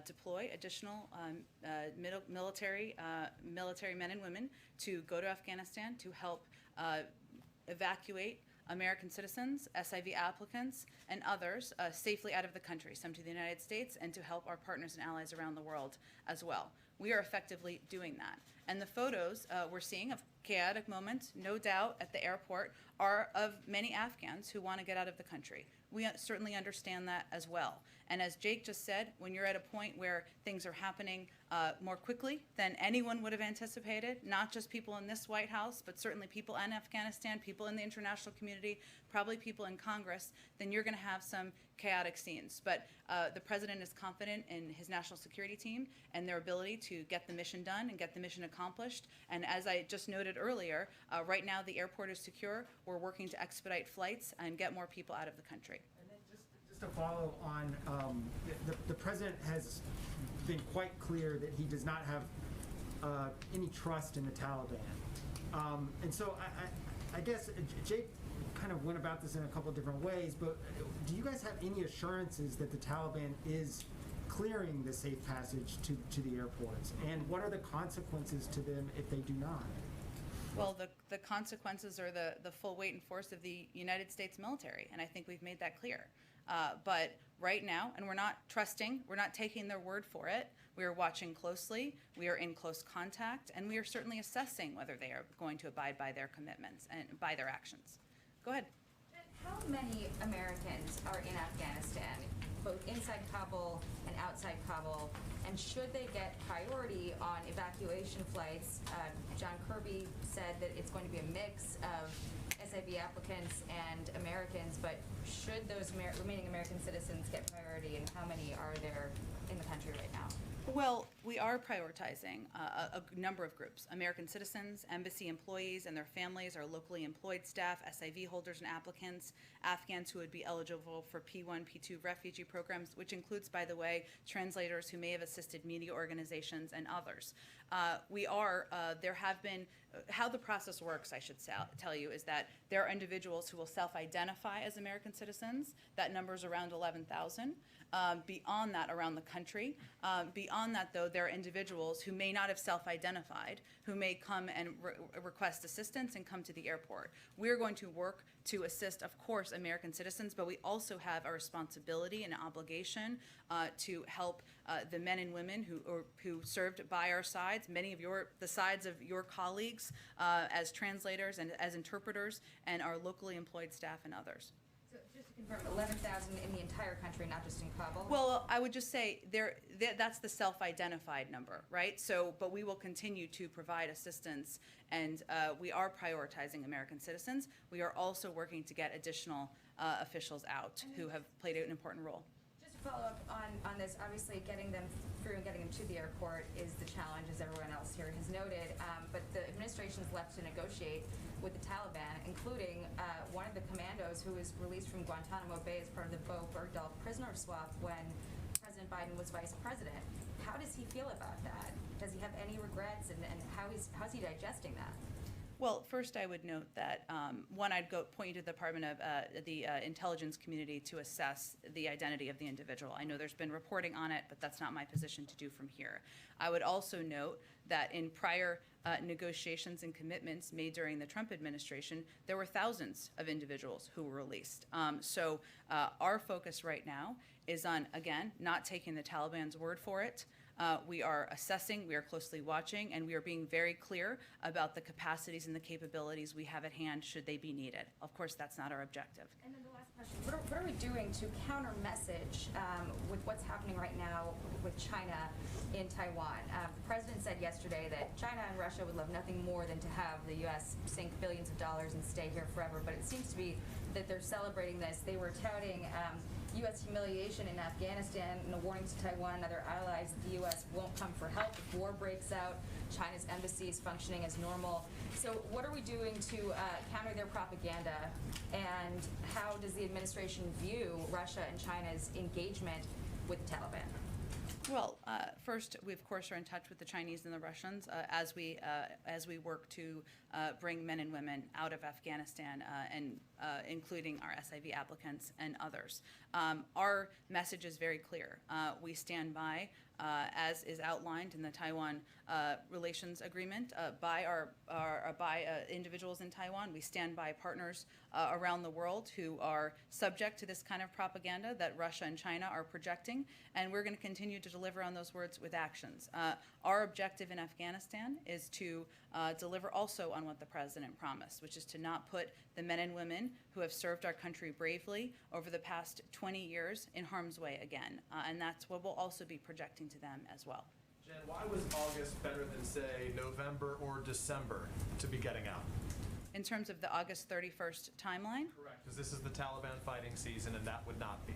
deploy additional military men and women to go to Afghanistan to help evacuate American citizens, SIV applicants, and others safely out of the country, some to the United States, and to help our partners and allies around the world as well. We are effectively doing that. And the photos we're seeing of chaotic moments, no doubt, at the airport are of many Afghans who want to get out of the country. We certainly understand that as well. And as Jake just said, when you're at a point where things are happening more quickly than anyone would have anticipated, not just people in this White House, but certainly people in Afghanistan, people in the international community, probably people in Congress, then you're going to have some chaotic scenes. But the president is confident in his national security team and their ability to get the mission done and get the mission accomplished. And as I just noted earlier, right now the airport is secure. We're working to expedite flights and get more people out of the country. And then just to follow on, the president has been quite clear that he does not have any trust in the Taliban. And so I guess Jake kind of went about this in a couple of different ways, but do you guys have any assurances that the Taliban is clearing the safe passage to the airports? And what are the consequences to them if they do not? Well, the consequences are the full weight and force of the United States military, and I think we've made that clear. But right now, and we're not trusting, we're not taking their word for it. We are watching closely, we are in close contact, and we are certainly assessing whether they are going to abide by their commitments and by their actions. Go ahead. How many Americans are in Afghanistan, both inside Kabul and outside Kabul, and should they get priority on evacuation flights? John Kirby said that it's going to be a mix of SIV applicants and Americans, but should those remaining American citizens get priority, and how many are there in the country right now? Well, we are prioritizing a number of groups: American citizens, embassy employees and their families, our locally employed staff, SIV holders and applicants, Afghans who would be eligible for P1, P2 refugee programs, which includes, by the way, translators who may have assisted media organizations and others. There have been, how the process works, I should tell you, is that there are individuals who will self-identify as American citizens. That number is around 11,000. Beyond that, around the country. Beyond that, though, there are individuals who may not have self-identified, who may come and request assistance and come to the airport. We're going to work to assist, of course, American citizens, but we also have a responsibility and an obligation to help the men and women who served by our sides, many of the sides of your colleagues as translators and as interpreters, and our locally employed staff and others. So just to confirm, 11,000 in the entire country, not just in Kabul? Well, I would just say that's the self-identified number, right? So, but we will continue to provide assistance, and we are prioritizing American citizens. We are also working to get additional officials out who have played an important role. Just to follow up on this, obviously getting them through and getting them to the airport is the challenge, as everyone else here has noted, but the administration is left to negotiate with the Taliban, including one of the commandos who was released from Guantanamo Bay as part of the Bo Bergdahl prisoner swap when President Biden was vice president. How does he feel about that? Does he have any regrets, and how's he digesting that? Well, first I would note that, one, I'd point you to the Department of the intelligence community to assess the identity of the individual. I know there's been reporting on it, but that's not my position to do from here. I would also note that in prior negotiations and commitments made during the Trump administration, there were thousands of individuals who were released. So our focus right now is on, again, not taking the Taliban's word for it. We are assessing, we are closely watching, and we are being very clear about the capacities and the capabilities we have at hand should they be needed. Of course, that's not our objective. And then the last question, what are we doing to counter message with what's happening right now with China in Taiwan? The president said yesterday that China and Russia would love nothing more than to have the U.S. sink billions of dollars and stay here forever, but it seems to be that they're celebrating this. They were touting U.S. humiliation in Afghanistan and a warning to Taiwan and other allies that the U.S. won't come for help if war breaks out. China's embassy is functioning as normal. So what are we doing to counter their propaganda, and how does the administration view Russia and China's engagement with the Taliban? Well, first, we of course are in touch with the Chinese and the Russians as we work to bring men and women out of Afghanistan, and including our SIV applicants and others. Our message is very clear. We stand by, as is outlined in the Taiwan Relations Agreement, by individuals in Taiwan. We stand by partners around the world who are subject to this kind of propaganda that Russia and China are projecting, and we're going to continue to deliver on those words with actions. Our objective in Afghanistan is to deliver also on what the president promised, which is to not put the men and women who have served our country bravely over the past 20 years in harm's way again, and that's what we'll also be projecting to them as well. Jen, why was August better than, say, November or December to be getting out? In terms of the August 31st timeline? Correct, because this is the Taliban fighting season, and that would not be.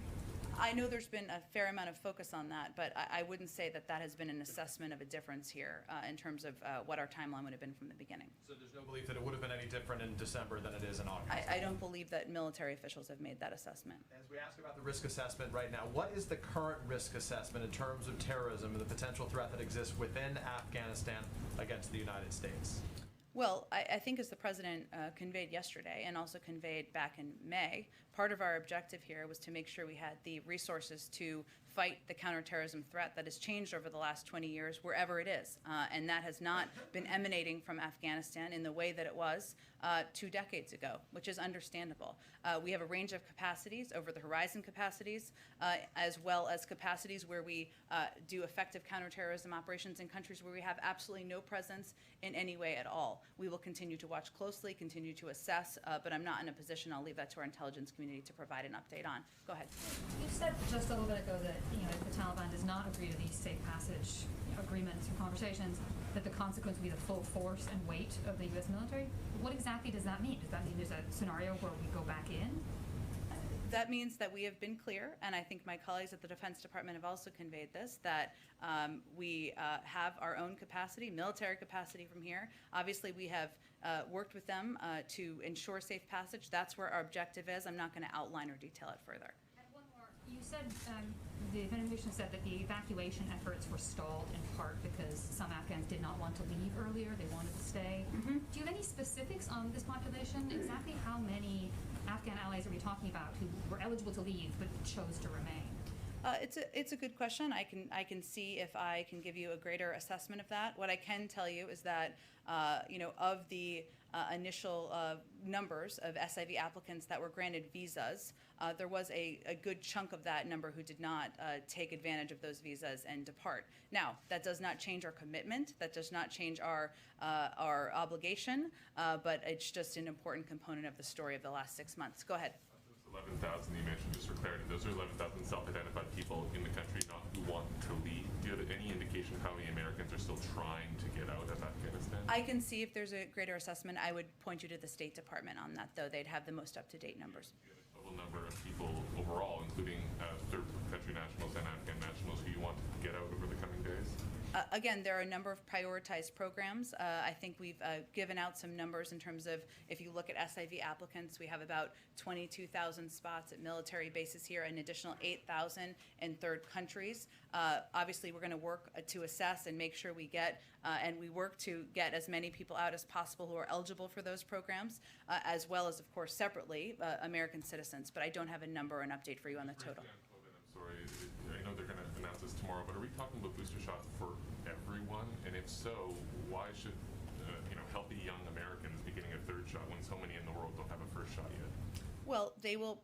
I know there's been a fair amount of focus on that, but I wouldn't say that that has been an assessment of a difference here in terms of what our timeline would have been from the beginning. So there's no belief that it would have been any different in December than it is in August? I don't believe that military officials have made that assessment. As we ask about the risk assessment right now, what is the current risk assessment in terms of terrorism and the potential threat that exists within Afghanistan against the United States? Well, I think as the president conveyed yesterday and also conveyed back in May, part of our objective here was to make sure we had the resources to fight the counterterrorism threat that has changed over the last 20 years, wherever it is. And that has not been emanating from Afghanistan in the way that it was 2 decades ago, which is understandable. We have a range of capacities, over the horizon capacities, as well as capacities where we do effective counterterrorism operations in countries where we have absolutely no presence in any way at all. We will continue to watch closely, continue to assess, but I'm not in a position, I'll leave that to our intelligence community to provide an update on. Go ahead. You said just a little bit ago that if the Taliban does not agree to these safe passage agreements or conversations, that the consequence will be the full force and weight of the U.S. military. What exactly does that mean? Does that mean there's a scenario where we go back in? That means that we have been clear, and I think my colleagues at the Defense Department have also conveyed this, that we have our own capacity, military capacity from here. Obviously, we have worked with them to ensure safe passage. That's where our objective is. I'm not going to outline or detail it further. And one more. You said, the administration said that the evacuation efforts were stalled in part because some Afghans did not want to leave earlier. They wanted to stay. Mm-hmm. Do you have any specifics on this population? Exactly how many Afghan allies are we talking about who were eligible to leave but chose to remain? It's a good question. I can see if I can give you a greater assessment of that. What I can tell you is that of the initial numbers of SIV applicants that were granted visas, there was a good chunk of that number who did not take advantage of those visas and depart. Now, that does not change our commitment. That does not change our obligation, but it's just an important component of the story of the last 6 months. Go ahead. 11,000 you mentioned, just for clarity, those are 11,000 self-identified people in the country, not who want to leave. Do you have any indication of how many Americans are still trying to get out of Afghanistan? I can see if there's a greater assessment. I would point you to the State Department on that, though. They'd have the most up-to-date numbers. Do you have a total number of people overall, including third country nationals and Afghan nationals, who you want to get out over the coming days? Again, there are a number of prioritized programs. I think we've given out some numbers in terms of, if you look at SIV applicants, we have about 22,000 spots at military bases here, an additional 8,000 in third countries. Obviously, we're going to work to assess and make sure we get, and we work to get as many people out as possible who are eligible for those programs, as well as, of course, separately, American citizens. But I don't have a number or an update for you on the total. I'm sorry, I know they're going to announce this tomorrow, but are we talking about booster shots for everyone? And if so, why should healthy young Americans be getting a third shot when so many in the world don't have a first shot yet? Well, they will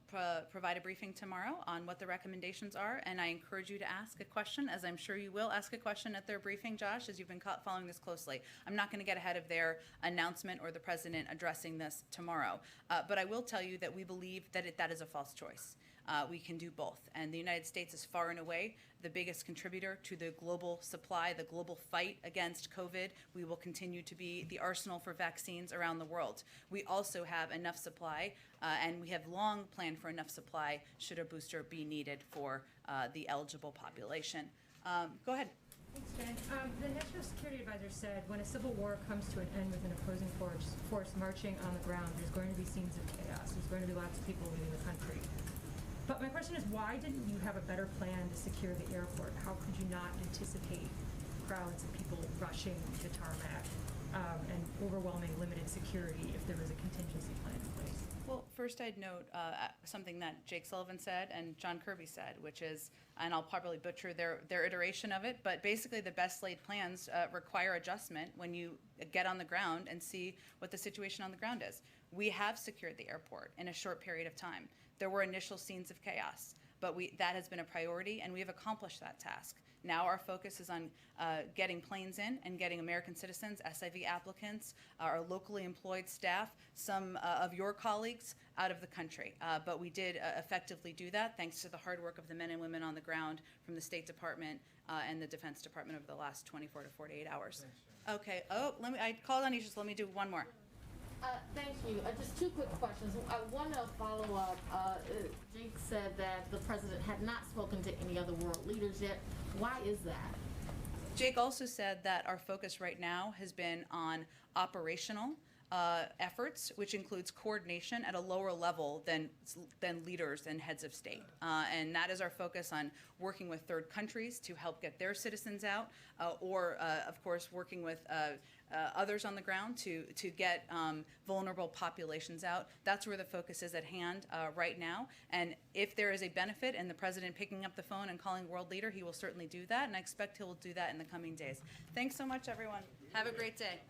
provide a briefing tomorrow on what the recommendations are, and I encourage you to ask a question, as I'm sure you will ask a question at their briefing, Josh, as you've been following this closely. I'm not going to get ahead of their announcement or the president addressing this tomorrow, but I will tell you that we believe that that is a false choice. We can do both, and the United States is far and away the biggest contributor to the global supply, the global fight against COVID. We will continue to be the arsenal for vaccines around the world. We also have enough supply, and we have long planned for enough supply should a booster be needed for the eligible population. Go ahead. Thanks, Jen. The National Security Advisor said when a civil war comes to an end with an opposing force marching on the ground, there's going to be scenes of chaos. There's going to be lots of people leaving the country. But my question is, why didn't you have a better plan to secure the airport? How could you not anticipate crowds of people rushing the tarmac and overwhelming limited security if there was a contingency plan in place? Well, first I'd note something that Jake Sullivan said and John Kirby said, which is, and I'll probably butcher their iteration of it, but basically the best laid plans require adjustment when you get on the ground and see what the situation on the ground is. We have secured the airport in a short period of time. There were initial scenes of chaos, but that has been a priority, and we have accomplished that task. Now our focus is on getting planes in and getting American citizens, SIV applicants, our locally employed staff, some of your colleagues out of the country. But we did effectively do that thanks to the hard work of the men and women on the ground from the State Department and the Defense Department over the last 24 to 48 hours. Okay, I called on you, just let me do one more. Thank you. Just two quick questions. I want to follow up. Jake said that the president had not spoken to any other world leaders yet. Why is that? Jake also said that our focus right now has been on operational efforts, which includes coordination at a lower level than leaders and heads of state. And that is our focus on working with third countries to help get their citizens out, or of course working with others on the ground to get vulnerable populations out. That's where the focus is at hand right now. And if there is a benefit in the president picking up the phone and calling world leader, he will certainly do that, and I expect he will do that in the coming days. Thanks so much, everyone. Have a great day.